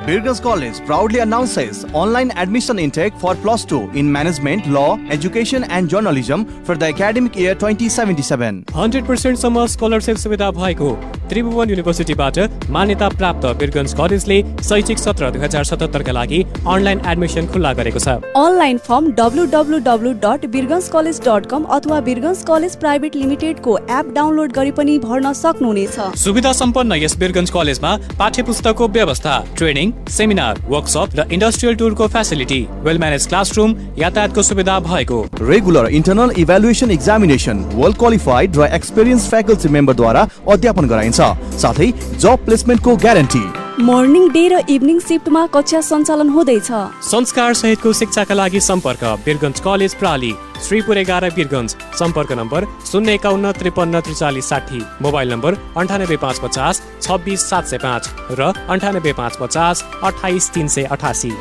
Birgus College proudly announces online admission intake for +2 in Management, Law, Education and Journalism for the academic year 2077. 100% सम्म स्कलरशिप सुविधा भएको त्रिभुवन युनिभर्सिटीबाट मान्यता प्राप्त बिरगन्ज कलेजले शैक्षिक सत्र 2077 का लागि अनलाइन एडमिसन खुल्ला गरेको छ। अनलाइन फर्म www.birganscollege.com अथवा बिरगन्ज कलेज प्राइभेट लिमिटेडको एप डाउनलोड गरी पनि भर्न सक्नुहुनेछ। सुविधा सम्पन्न यस बिरगन्ज कलेजमा पाठ्यपुस्तकको व्यवस्था, ट्रेनिङ, सेमिनार, वर्कसप र इन्डस्ट्रियल टुरको फ्यासिलिटी, वेल म्यानेज क्लासरुम, यातायातको सुविधा भएको, regular internal evaluation examination, well qualified र एक्सपिरियन्स फ्याकल्टी मेम्बरद्वारा अध्यापन गराइन्छ, साथै जब प्लेसमेन्टको ग्यारेन्टी। मर्निङ डे र इभिनिङ शिफ्टमा कक्षा सञ्चालन हुँदैछ। संस्कार सहितको शिक्षाका लागि सम्पर्क बिरगन्ज कलेज प्राली, श्रीपुर 11 बिरगन्ज। सम्पर्क नम्बर 051 53 43 60, मोबाइल नम्बर 98550 26 705 र 98550 28 388।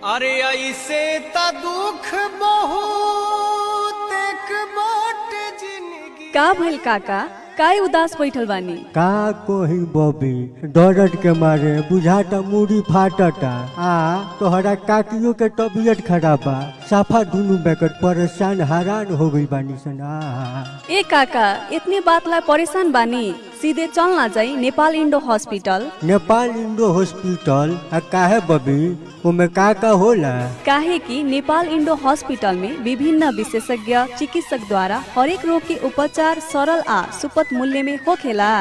अरे ऐसे त दुख बहुत एक बाट जिंदगी। का भइल काका, काय उदास बैठल बानी? का कोही बबी, दर्द के मारे बुझाता मुड़ी फाटता। तोहरा काकियों के तबीयत खराब बा, साफा दुनु बेकट परेशान हैरान हो गई बानी सन। ए काका, इतने बात ला परेशान बानी? सीधे चलना जाई Nepal Indo hospital. Nepal Indo hospital काहे बबी, उमे का होला? काहे कि नेपाल इंडो हॉस्पिटल में विभिन्न विशेषज्ञ चिकित्सक द्वारा हरेक रोग के उपचार सरल आ सुपथ मूल्य में होखेला।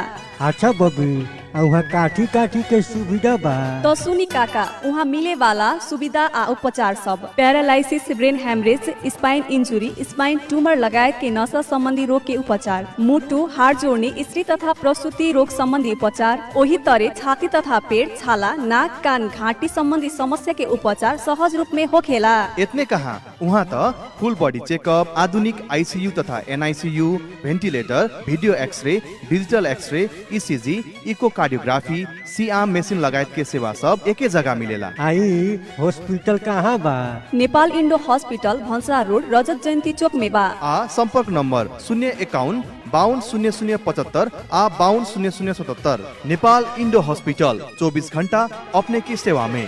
अच्छा बबी, वहाँ काठी काठी के सुविधा बा? तो सुनी काका, वहाँ मिले वाला सुविधा आ उपचार सब paralysis, brain haemorrhage, spine injury, spine tumour लगायत के नसा संबंधी रोग के उपचार, मुटु, हाड जोड़ने, स्त्री तथा प्रसूति रोग संबंधी उपचार, वही तरह छाती तथा पेट, छाला, नाक, कान, घाटी संबंधी समस्या के उपचार सहज रूप में होखेला। इतने कहा, वहाँ त फुल बॉडी चेकअप, आधुनिक आईसीयू तथा NICU, ventilator, video x-ray, digital x-ray, ECG, echo cardiography, C arm machine लगायत के सेवा सब एके जगह मिलेला। आई हॉस्पिटल कहाँ बा? नेपाल इंडो हॉस्पिटल भंसा रोड, रजत जयंती चौक में बा। संपर्क नंबर 051 52 0075 आ 52 0077। नेपाल इंडो हॉस्पिटल 24 घंटा अपने की सेवा में।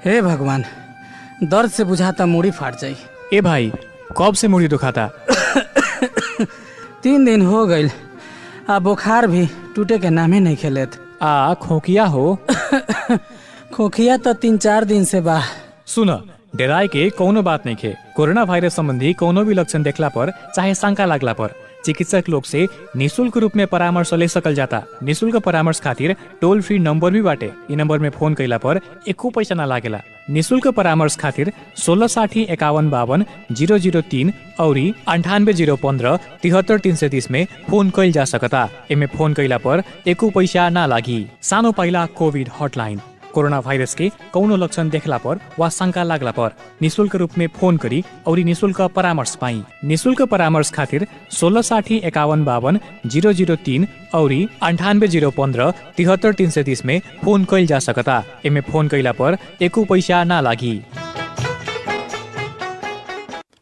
हे भगवान, दर्द से बुझाता मुड़ी फाट जाई। ए भाई, कब से मुड़ी दुखाता? 3 दिन हो गइल, आ बुखार भी टूटे के नामे नहीं खेलेत। खोखिया हो? खोखिया तो 3-4 दिन से बा। सुन, डेराय के कोनो बात नहीं खे। कोरोना वायरस संबंधी कोनो भी लक्षण देखला पर चाहे शंका लागला पर चिकित्सक लोग से निशुल्क रूप में परामर्श ले सकल जाता। निशुल्क परामर्श खातिर टोल फ्री नंबर भी बाटे। इ नंबर में फोन कैला पर एको पैसा ना लागेला। निशुल्क परामर्श खातिर 1660 51 52 003 और 98 015 73 330 में फोन कैल जा सकता। एमे फोन कैला पर एको पैसा ना लागी। सानो पाइला कोविड हॉटलाइन। कोरोना वायरस के कौनो लक्षण देखला पर वा शंका लागला पर निशुल्क रूप में फोन करी और निशुल्क परामर्श पाई। निशुल्क परामर्श खातिर 1660 51 52 003 और 98 015 73 330 में फोन कैल जा सकता। एमे फोन कैला पर एको पैसा ना लागी।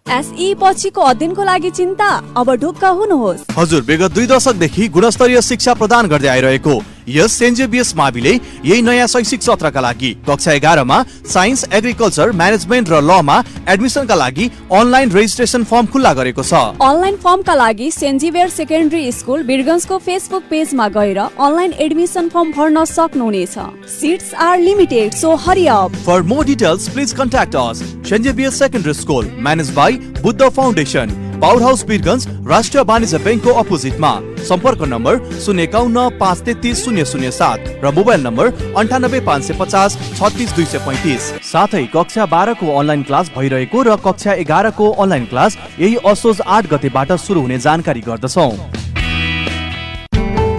एसई पछिको अध्ययनको लागि चिन्ता अब ढुक्क हुनुहोस्। हजुर, विगत 2 दशकदेखि गुणस्तरीय शिक्षा प्रदान गर्दै आइरहेको यस सेन्ट जेभियर्स माविले यही नयाँ शैक्षिक सत्रका लागि कक्षा 11 मा साइन्स, एग्रिकल्चर, म्यानेजमेन्ट र ल मा एडमिसनका लागि अनलाइन रेजिस्ट्रेसन फर्म खुल्ला गरेको छ। अनलाइन फर्मका लागि सेन्ट जेभियर सेकेन्डरी स्कुल बिरगन्जको फेसबुक पेजमा गएर अनलाइन एडमिसन फर्म भर्न सक्नुहुनेछ। Seats are limited, so hurry up. For more details please contact us. Saint Xavier secondary school, manage by Buddha foundation, power house Birgunj, राष्ट्रिय वाणिज्य बैंकको अपोजिटमा। सम्पर्क नम्बर 051 533 007 र मोबाइल नम्बर 98 550 36 235। साथै कक्षा 12 को अनलाइन क्लास भइरहेको र कक्षा 11 को अनलाइन क्लास यही असोज 8 गतेबाट सुरु हुने जानकारी गर्दछौं।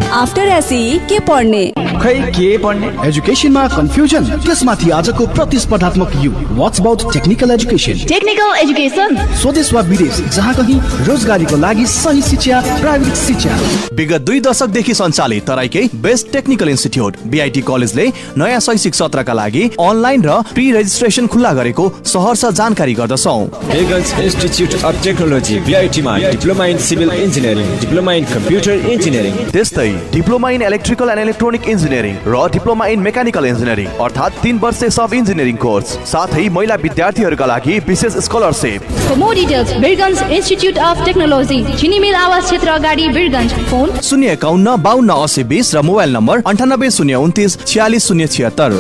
आफ्टर एसई के पढ्ने? खै के पढ्ने? एजुकेसनमा कन्फ्युजन, त्यसमाथि आजको प्रतिस्पर्धात्मक युग। What's about technical education? Technical education स्वदेश वा विदेश, जहाँ कहीं रोजगारीको लागि सही शिक्षा, प्राविधिक शिक्षा। विगत 2 दशकदेखि सञ्चालित तराईकै बेस्ट टेक्निकल इन्स्टिट्युट बीआईटी कलेजले नयाँ शैक्षिक सत्रका लागि अनलाइन र प्री रेजिस्ट्रेसन खुल्ला गरेको सहर्ष जानकारी गर्दछौं। Birgunj institute of technology BIT मा diploma in civil engineering, diploma in computer engineering, त्यस्तै diploma in electrical and electronic engineering र डिप्लोमा इन मेकानिकल इन्जिनियरिङ अर्थात् 3 वर्षे सब इन्जिनियरिङ कोर्स। साथै महिला विद्यार्थीहरूका लागि विशेष scholarship. For more details Birgunj institute of technology, चिनीमिल आवास क्षेत्र अगाडि बिरगन्ज। फोन 051 52 80 20 र mobile number 98 029 46 076।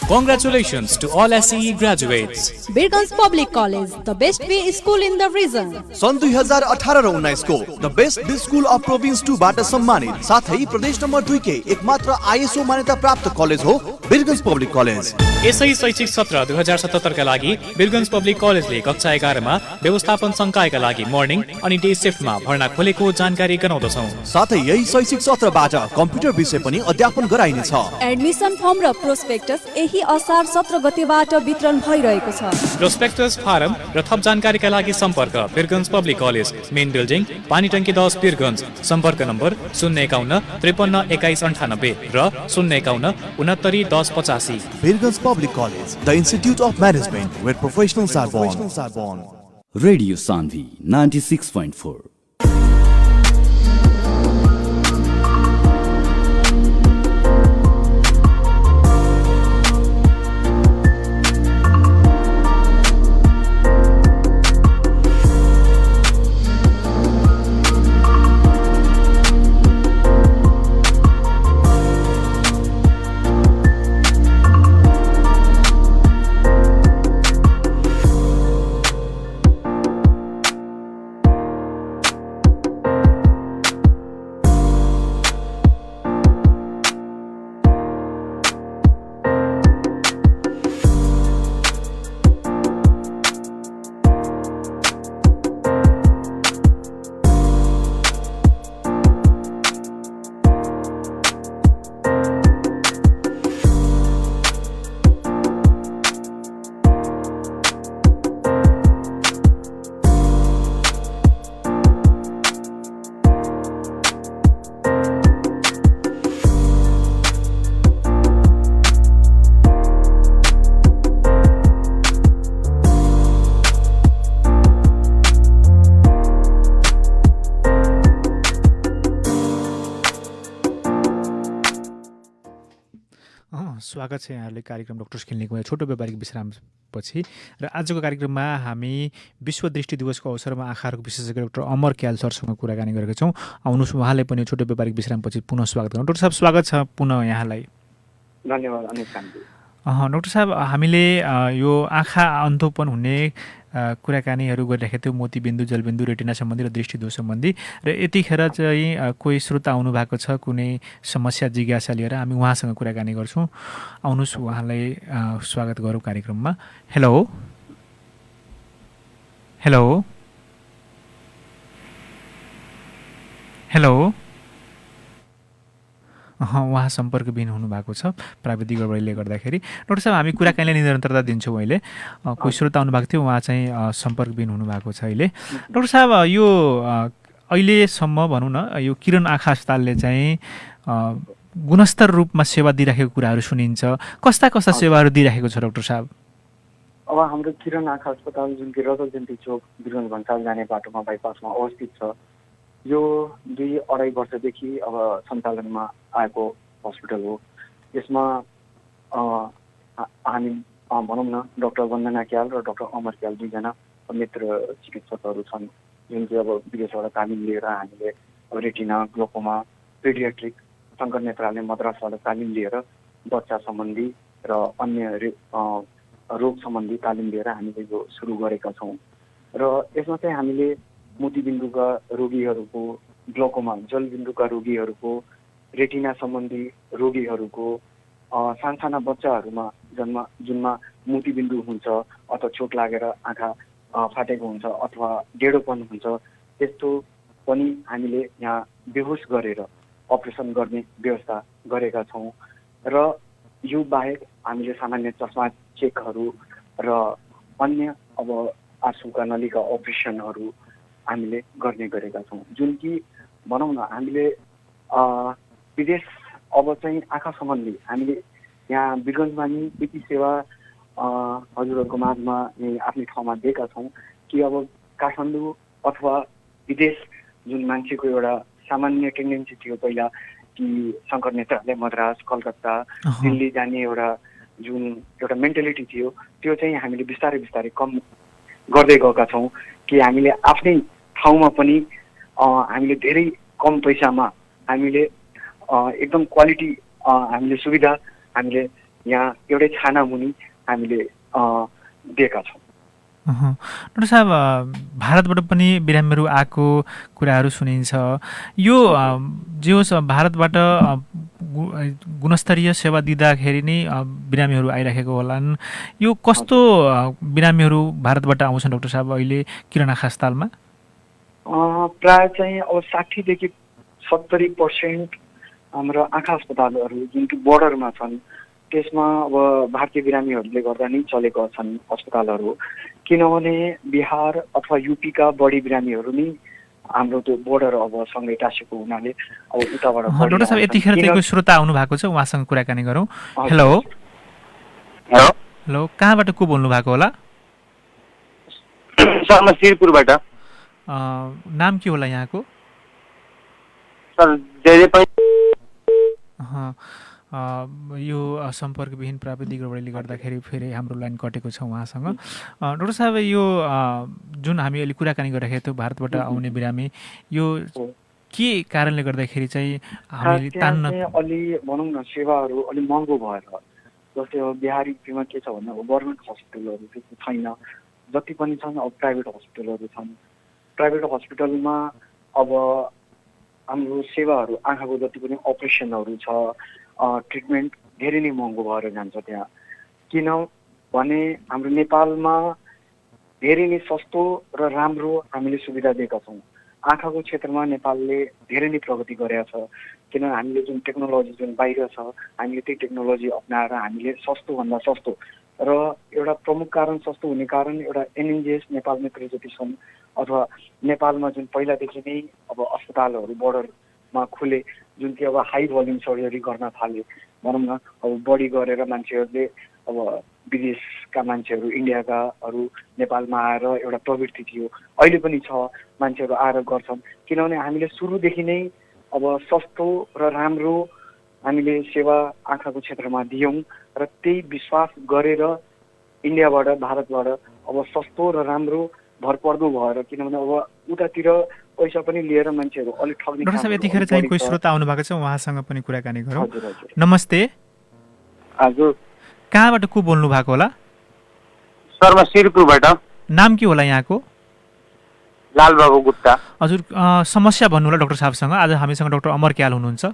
Congratulations to all SCE graduates. Birgans Public College, the best way school in the region. सन् 2018 र 19 को the best B school of province 2 बाट सम्मानित साथै प्रदेश नम्बर 2 के एकमात्र आईएसओ मान्यता प्राप्त कलेज हो बिरगन्स पब्लिक कलेज। यसै शैक्षिक सत्र 2077 का लागि बिरगन्स पब्लिक कलेजले कक्षा 11 मा व्यवस्थापन संकायका लागि मर्निङ अनि डे शिफ्टमा भर्ना खोलेको जानकारी गराउँदछौं। साथै यही शैक्षिक सत्रबाट कम्प्युटर विषय पनि अध्यापन गराइनेछ। एडमिसन फर्म र प्रोस्पेक्टस यही असार 17 गतेबाट वितरण भइरहेको छ। प्रोस्पेक्टस फारम र थप जानकारीका लागि सम्पर्क बिरगन्स पब्लिक कलेज, मेन बिल्डिङ, पानी टंकी 10 बिरगन्स। सम्पर्क नम्बर 051 53 21 98 र 051 69 10 85। Birgunj public college, the institute of management where professionals are born. Radio Sanvi 96.4। स्वागत छ यहाँहरूले कार्यक्रम डक्टर्स क्लिनिकमा छोटो व्यापारिक विश्रामपछि। र आजको कार्यक्रममा हामी विश्व दृष्टि दिवसको अवसरमा आँखाहरूको विशेषज्ञ डाक्टर अमर क्याल सरसँग कुराकानी गरेका छौँ। आउनुहोस् उहाँलाई पनि छोटो व्यापारिक विश्रामपछि पुनः स्वागत गरौँ। डाक्टर साहब स्वागत छ पुनः यहाँलाई। धन्यवाद अनिल कान्ति। डाक्टर साहब हामीले यो आँखा अन्धोपन हुने कुराकानीहरू गरिरहेका थियौँ, मोतीबिन्दु, जलबिन्दु, रेटिना सम्बन्धी र दृष्टिदोष सम्बन्धी। र यतिखेर चाहिँ कोही श्रोता आउनु भएको छ कुनै समस्या जिज्ञासा लिएर, हामी उहाँसँग कुराकानी गर्छौँ। आउनुहोस् उहाँलाई स्वागत गरौँ कार्यक्रममा। हेलो हेलो हेलो उहाँ सम्पर्कविहीन हुनुभएको छ प्राविधिक गडबडीले गर्दाखेरि। डाक्टर साहब हामी कुराकानीलाई निरन्तरता दिन्छौँ। अहिले कोही श्रोता आउनुभएको थियो, उहाँ चाहिँ सम्पर्कविहीन हुनुभएको छ अहिले। डाक्टर साहब यो अहिलेसम्म भनौँ न यो किरण आँखा अस्पतालले चाहिँ गुणस्तर रूपमा सेवा दिइराखेको कुराहरू सुनिन्छ। कस्ता कस्ता सेवाहरू दिइराखेको छ डाक्टर साहब? अब हाम्रो किरण आँखा अस्पताल जुन कि रजत जयन्ती चोक बिरगन्ज भन्साल जाने बाटोमा बाइपासमा अवस्थित छ, यो 2-2.5 वर्षदेखि अब सञ्चालनमा आएको हस्पिटल हो। यसमा हामी भनौँ न डाक्टर वन्दना क्याल र डाक्टर अमर क्याल दुईजना नेत्र चिकित्सकहरू छन्, जुन चाहिँ अब विदेशबाट तालिम लिएर हामीले रेटिना, ग्लोकोमा, पेडियाट्रिक, शङ्कर नेत्रालय मद्रासबाट तालिम लिएर बच्चा सम्बन्धी र अन्य रोग सम्बन्धी तालिम लिएर हामीले यो सुरु गरेका छौँ। र यसमा चाहिँ हामीले मोतीबिन्दुका रोगीहरूको, ग्लोकोमा जलबिन्दुका रोगीहरूको, रेटिना सम्बन्धी रोगीहरूको, सानसाना बच्चाहरूमा जुनमा मोतीबिन्दु हुन्छ अथवा चोट लागेर आँखा फाटेको हुन्छ अथवा डेढोपन हुन्छ, त्यस्तो पनि हामीले यहाँ बेहोस गरेर अपरेसन गर्ने व्यवस्था गरेका छौँ। र यो बाहेक हामीले सामान्य चस्मा चेकहरू र अन्य अब आँसुका नलीका अपरेसनहरू हामीले गर्ने गरेका छौँ, जुन कि भनौँ न हामीले विदेश अब चाहिँ आँखा सम्बन्धी हामीले यहाँ बिरगन्जमा नि यति सेवा हजुरहरूको माझमा आफ्नै ठाउँमा दिएका छौँ कि अब काठमाडौँ अथवा विदेश जुन मान्छेको एउटा सामान्य टेन्डेन्सी थियो पहिला कि शङ्कर नेत्रालय मद्रास, कलकत्ता, दिल्ली जाने जुन एउटा मेन्टालिटी थियो, त्यो चाहिँ हामीले बिस्तारै बिस्तारै कम गर्दै गएका छौँ कि हामीले आफ्नै ठाउँमा पनि हामीले धेरै कम पैसामा हामीले एकदम क्वालिटी हामीले सुविधा हामीले यहाँ एउटै छानामुनि हामीले दिएका छौँ। डाक्टर साहब, भारतबाट पनि बिरामीहरू आएको कुराहरू सुनिन्छ। यो जे होस्, भारतबाट गुणस्तरीय सेवा दिँदाखेरि नै बिरामीहरू आइराखेको होलान्। यो कस्तो बिरामीहरू भारतबाट आउँछन् डाक्टर साहब अहिले किरण आँखा अस्पतालमा? प्राय चाहिँ अब 60 देखि 70% हाम्रो आँखा अस्पतालहरू जुन कि बोर्डरमा छन् त्यसमा अब भारतीय बिरामीहरूले गर्दा नै चलेका छन् अस्पतालहरू। किनभने बिहार अथवा युपीका बढी बिरामीहरू नै हाम्रो त्यो बोर्डर अब सँगै टाँसेको हुनाले अब उताबाट। डाक्टर साहब, यतिखेर चाहिँ कोही श्रोता आउनु भएको छ, उहाँसँग कुराकानी गरौँ। हेलो हेलो, कहाँबाट को बोल्नु भएको होला? सर म शिरपुरबाट। नाम के होला यहाँको? सर जहिले पनि यो सम्पर्कविहीन प्राविधिक गडबडीले गर्दाखेरि फेरि हाम्रो लाइन कटेको छ उहाँसँग। डाक्टर साहब, यो जुन हामी अहिले कुराकानी गरिरहेको थियौँ भारतबाट आउने बिरामी, यो के कारणले गर्दाखेरि चाहिँ हामीले तान्न अलि भनौँ न सेवाहरू अलि महँगो भएर, जस्तै अब बिहार युपीमा के छ भन्दा अब गभर्मेन्ट हस्पिटलहरू छैन, जति पनि छन् अब प्राइभेट हस्पिटलहरू छन्। प्राइभेट हस्पिटलमा अब हाम्रो सेवाहरू आँखाको जति पनि अपरेसनहरू छ, ट्रिटमेन्ट धेरै नै महँगो भएर जान्छ त्यहाँ। किनभने हाम्रो नेपालमा धेरै नै सस्तो र राम्रो हामीले सुविधा दिएका छौँ। आँखाको क्षेत्रमा नेपालले धेरै नै प्रगति गरेका छ। किनभने हामीले जुन टेक्नोलोजी जुन बाहिर छ, हामीले त्यही टेक्नोलोजी अप्नाएर हामीले सस्तोभन्दा सस्तो, र एउटा प्रमुख कारण सस्तो हुने कारण एउटा एनएनजिएस नेपाल मित्र जति छन्, अथवा नेपालमा जुन पहिलादेखि नै अब अस्पतालहरू बोर्डरमा खुले, जुन कि अब हाई भोल्युम सर्जरी गर्न थाले भनौँ न। अब बढी गरेर मान्छेहरूले अब विदेशका मान्छेहरू, इन्डियाकाहरू नेपालमा आएर एउटा प्रवृत्ति थियो, अहिले पनि छ, मान्छेहरू आएर गर्छन्। किनभने हामीले सुरुदेखि नै अब सस्तो र राम्रो हामीले सेवा आँखाको क्षेत्रमा दियौँ, र त्यही विश्वास गरेर इन्डियाबाट भारतबाट अब सस्तो र राम्रो भरपर्दो भएर, किनभने अब उतातिर पैसा पनि लिएर मान्छेहरू अलिक ठग्ने। डाक्टर साहब, यतिखेर चाहिँ कोही श्रोता आउनु भएको छ, उहाँसँग पनि कुराकानी गरौँ। नमस्ते। हजुर, कहाँबाट को बोल्नु भएको होला? सर म शिरपुरबाट। नाम के होला यहाँको? लालबाबु गुप्ता। हजुर, समस्या भन्नु होला डाक्टर साहबसँग। आज हामीसँग डाक्टर अमर क्याल हुनुहुन्छ।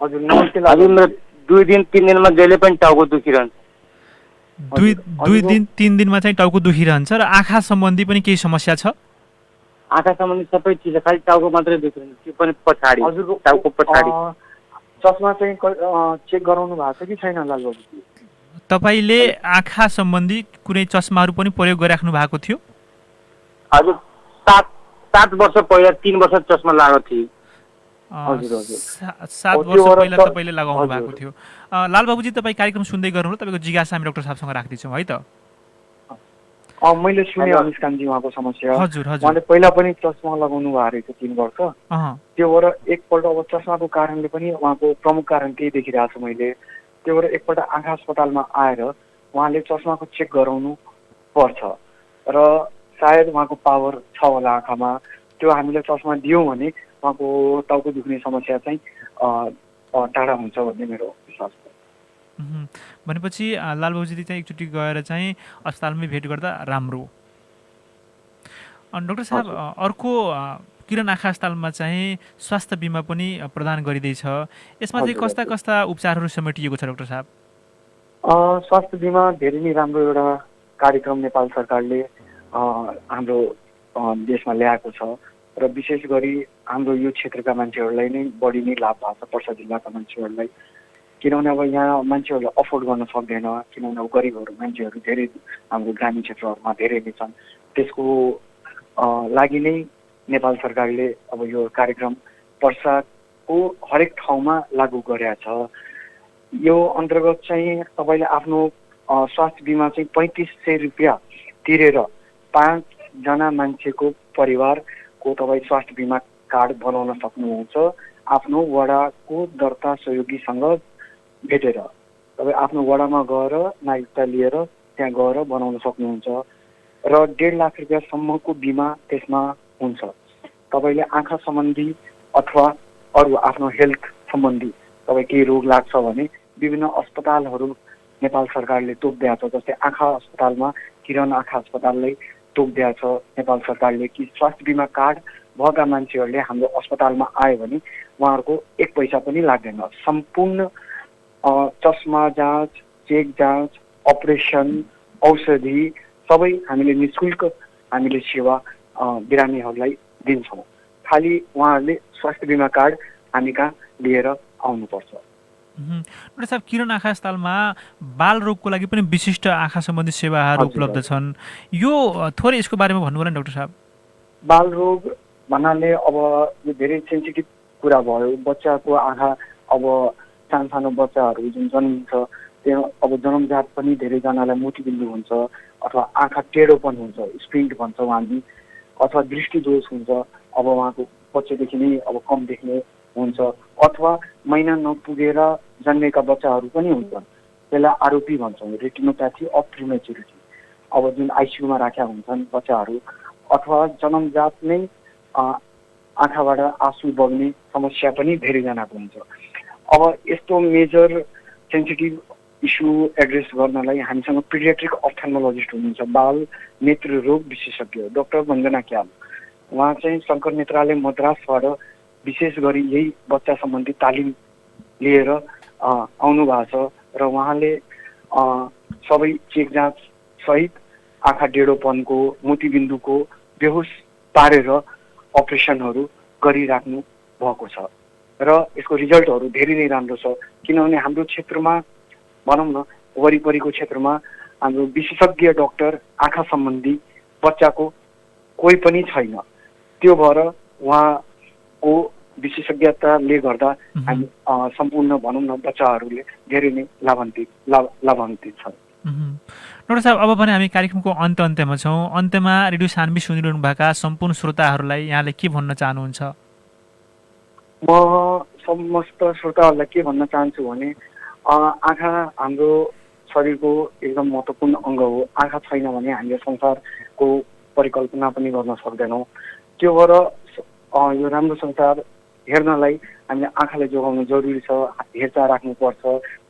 हजुर नमस्ते। हजुर, मेरो 2 दिन 3 दिनमा जहिले पनि टाउको दुखिरहन्छ। 2 दिन 3 दिनमा चाहिँ टाउको दुखिरहन्छ, र आँखा सम्बन्धी पनि केही समस्या छ? आँखा सम्बन्धी सबै चिज, खालि टाउको मात्रै दुखिरहन्छ, त्यो पनि पछाडि, टाउको पछाडि। चस्मा चाहिँ चेक गराउनु भएको छ कि छैन लालबाबु? तपाईले आँखा सम्बन्धी कुनै चस्माहरू पनि प्रयोग गरिराख्नु भएको थियो? हजुर, 7 वर्ष पहिला 3 वर्ष चस्मा लगाएको थिएँ। 7 वर्ष पहिला तपाईँले लगाउनु भएको थियो। लालबाबुजी, तपाईँ कार्यक्रम सुन्दै गर्नु, तपाईँको जिज्ञासा हामी डाक्टर साहबसँग राख्दैछौँ है त? मैले सुने अनुष्कानजी उहाँको समस्या। हजुर हजुर। उहाँले पहिला पनि चस्मा लगाउनु भएको रहेछ 3 वर्ष। त्यो भएर एकपल्ट अब चस्माको कारणले पनि उहाँको प्रमुख कारण त्यही देखिरहेको छु मैले। त्यो भएर एकपल्ट आँखा अस्पतालमा आएर उहाँले चस्माको चेक गराउनु पर्छ, र सायद उहाँको पावर छ होला आँखामा। त्यो हामीले चस्मा दियौँ भने उहाँको टाउको दुख्ने समस्या चाहिँ टाढा हुन्छ भन्ने मेरो विश्वास छ। भनेपछि लालबाबुजी चाहिँ एकचोटि गएर चाहिँ अस्पतालमै भेट गर्दा राम्रो। डाक्टर साहब, अर्को किरण आँखा अस्पतालमा चाहिँ स्वास्थ्य बिमा पनि प्रदान गरिँदैछ। यसमा चाहिँ कस्ता कस्ता उपचारहरू समेटिएको छ डाक्टर साहब? स्वास्थ्य बिमा धेरै नै राम्रो एउटा कार्यक्रम नेपाल सरकारले हाम्रो देशमा ल्याएको छ, र विशेष गरी हाम्रो यो क्षेत्रका मान्छेहरूलाई नै बढी नै लाभ भएको छ, पर्सा जिल्लाका मान्छेहरूलाई। किनभने अब यहाँ मान्छेहरूले अफोर्ड गर्न सक्दैन, किनभने अब गरिबहरू मान्छेहरू धेरै हाम्रो ग्रामीण क्षेत्रहरूमा धेरै नै छन्। त्यसको लागि नै नेपाल सरकारले अब यो कार्यक्रम पर्साको हरेक ठाउँमा लागू गरेका छ। यो अन्तर्गत चाहिँ तपाईँले आफ्नो स्वास्थ्य बिमा चाहिँ 3500 रुपियाँ तिरेर 5 जना मान्छेको परिवारको तपाईँ स्वास्थ्य बिमा कार्ड बनाउन सक्नुहुन्छ। आफ्नो वडाको दर्ता सहयोगीसँग भेटेर तपाईँ आफ्नो वडामा गएर नागरिकता लिएर त्यहाँ गएर बनाउन सक्नुहुन्छ, र 1.5 लाख रुपियाँसम्मको बिमा त्यसमा हुन्छ। तपाईँले आँखा सम्बन्धी अथवा अरू आफ्नो हेल्थ सम्बन्धी तपाईँ केही रोग लाग्छ भने विभिन्न अस्पतालहरू नेपाल सरकारले तोक्दिया छ। जस्तै आँखा अस्पतालमा किरण आँखा अस्पताललाई तोक्दिया छ नेपाल सरकारले कि स्वास्थ्य बिमा कार्ड भएका मान्छेहरूले हाम्रो अस्पतालमा आयो भने उहाँहरूको एक पैसा पनि लाग्दैन। सम्पूर्ण चस्मा जाँच, चेक जाँच, अपरेसन, औषधि सबै हामीले निःशुल्क हामीले सेवा बिरामीहरूलाई दिन्छौँ। खालि उहाँहरूले स्वास्थ्य बिमा कार्ड हामी कहाँ लिएर आउनुपर्छ। डाक्टर साहब, किरण आँखा अस्पतालमा बाल रोगको लागि पनि विशिष्ट आँखा सम्बन्धी सेवाहरू उपलब्ध छन्। यो थोरै यसको बारेमा भन्नु होला नि डाक्टर साहब। बाल रोग भन्नाले अब यो धेरै सेन्सिटिभ कुरा भयो। बच्चाको आँखा अब सानो बच्चाहरू जुन जन्मिन्छ त्यो अब जन्मजात पनि धेरैजनालाई मोतीबिन्दु हुन्छ अथवा आँखा टेढोपन हुन्छ, स्क्विन्ट भन्छौँ हामी, अथवा दृष्टिदोष हुन्छ। अब उहाँको बच्चादेखि नै अब कम देख्ने हुन्छ अथवा महिना नपुगेर जन्मेका बच्चाहरू पनि हुन्छन्। त्यसलाई आरोपी भन्छौँ, रेटिनोप्याथी अफ प्रिमेच्युरिटी। अब जुन आइसियुमा राखेका हुन्छन् बच्चाहरू अथवा जन्मजात नै आँखाबाट आँसु बग्ने समस्या पनि धेरैजनाको हुन्छ। अब यस्तो मेजर सेन्सिटिभ इस्यु एड्रेस गर्नलाई हामीसँग पिडियाट्रिक अप्थेल्मोलोजिस्ट हुनुहुन्छ, बाल नेत्र रोग विशेषज्ञ डाक्टर वन्दना क्याल। उहाँ चाहिँ शङ्कर नेत्रालय मद्रासबाट विशेष गरी यही बच्चा सम्बन्धी तालिम लिएर आउनु भएको छ र उहाँले सबै चेक जाँच सहित आँखा डेढोपनको, मोतीबिन्दुको बेहोस पारेर अपरेसनहरू गरिराख्नु भएको छ र यसको रिजल्टहरू धेरै नै राम्रो छ। किनभने हाम्रो क्षेत्रमा भनौँ न वरिपरिको क्षेत्रमा हाम्रो विशेषज्ञ डाक्टर आँखा सम्बन्धी बच्चाको कोही पनि छैन। त्यो भएर उहाँको विशेषज्ञताले गर्दा हामी सम्पूर्ण भनौँ न बच्चाहरूले धेरै नै लाभान्वित छन्। डाक्टर साहब, अब पनि हामी कार्यक्रमको अन्त्यमा छौँ। अन्त्यमा रेडियो सानवी सुनिरहनु भएका सम्पूर्ण श्रोताहरूलाई यहाँले के भन्न चाहनुहुन्छ? म समस्त श्रोताहरूलाई के भन्न चाहन्छु भने आँखा हाम्रो शरीरको एकदम महत्त्वपूर्ण अङ्ग हो। आँखा छैन भने हामीले संसारको परिकल्पना पनि गर्न सक्दैनौँ। त्यो भएर यो राम्रो संसार हेर्नलाई हामीले आँखालाई जोगाउनु जरुरी छ। हेरचाह राख्नुपर्छ,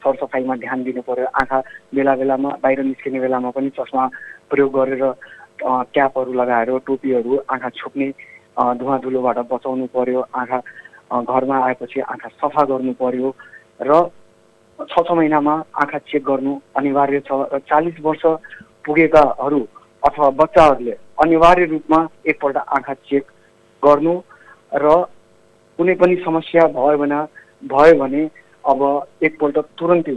सरसफाइमा ध्यान दिनु पर्यो। आँखा बेला बेलामा बाहिर निस्किने बेलामा पनि चस्मा प्रयोग गरेर क्यापहरू लगाएर टोपीहरू आँखा छोप्ने धुवा धुलोबाट बचाउनु पर्यो। आँखा घरमा आएपछि आँखा सफा गर्नु पर्यो र 6 महिनामा आँखा चेक गर्नु अनिवार्य छ। र 40 वर्ष पुगेकाहरू अथवा बच्चाहरूले अनिवार्य रूपमा एकपल्ट आँखा चेक गर्नु र कुनै पनि समस्या भयो भने अब एकपल्ट तुरन्तै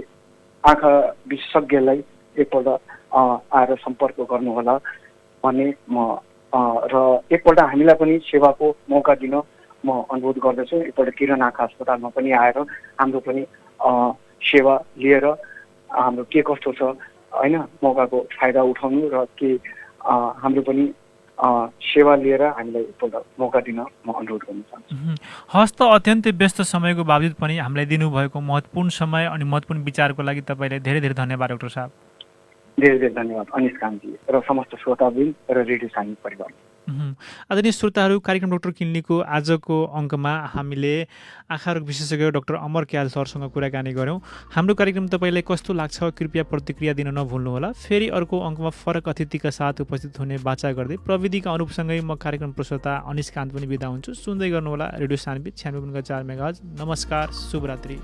आँखा विशेषज्ञलाई एकपल्ट आएर सम्पर्क गर्नुहोला भन्ने म र एकपल्ट हामीलाई पनि सेवाको मौका दिन म अनुरोध गर्दछु। एकपल्ट किरण आँखा अस्पतालमा पनि आएर हाम्रो पनि सेवा लिएर हाम्रो के कस्तो छ होइन मौकाको फाइदा उठाउनु र के हाम्रो पनि सेवा लिएर हामीलाई एकपल्ट मौका दिन म अनुरोध गर्न चाहन्छु। हस् त, अत्यन्तै व्यस्त समयको बावजुद पनि हामीलाई दिनुभएको महत्त्वपूर्ण समय अनि महत्त्वपूर्ण विचारको लागि तपाईँलाई धेरै धेरै धन्यवाद डाक्टर साहब। धेरै धेरै धन्यवाद अनिस कामजी र समस्त श्रोतावृन्द र रेडियो सानवी परिवार। आदरणीय श्रोताहरू, कार्यक्रम डाक्टर क्लिनिकको आजको अङ्कमा हामीले आँखा रोग विशेषज्ञ डाक्टर अमर क्याल सरसँग कुराकानी गऱ्यौँ। हाम्रो कार्यक्रम तपाईँलाई कस्तो लाग्छ कृपया प्रतिक्रिया दिन नभुल्नुहोला। फेरि अर्को अङ्कमा फरक अतिथिका साथ उपस्थित हुने बाचा गर्दै प्रविधिका अनुरूपसँगै म कार्यक्रम प्रस्तोता अनिस कान्त पनि बिदा हुन्छु। सुन्दै गर्नुहोला रेडियो सानवी 96.4 मेगाहर्ज। नमस्कार, शुभरात्रि।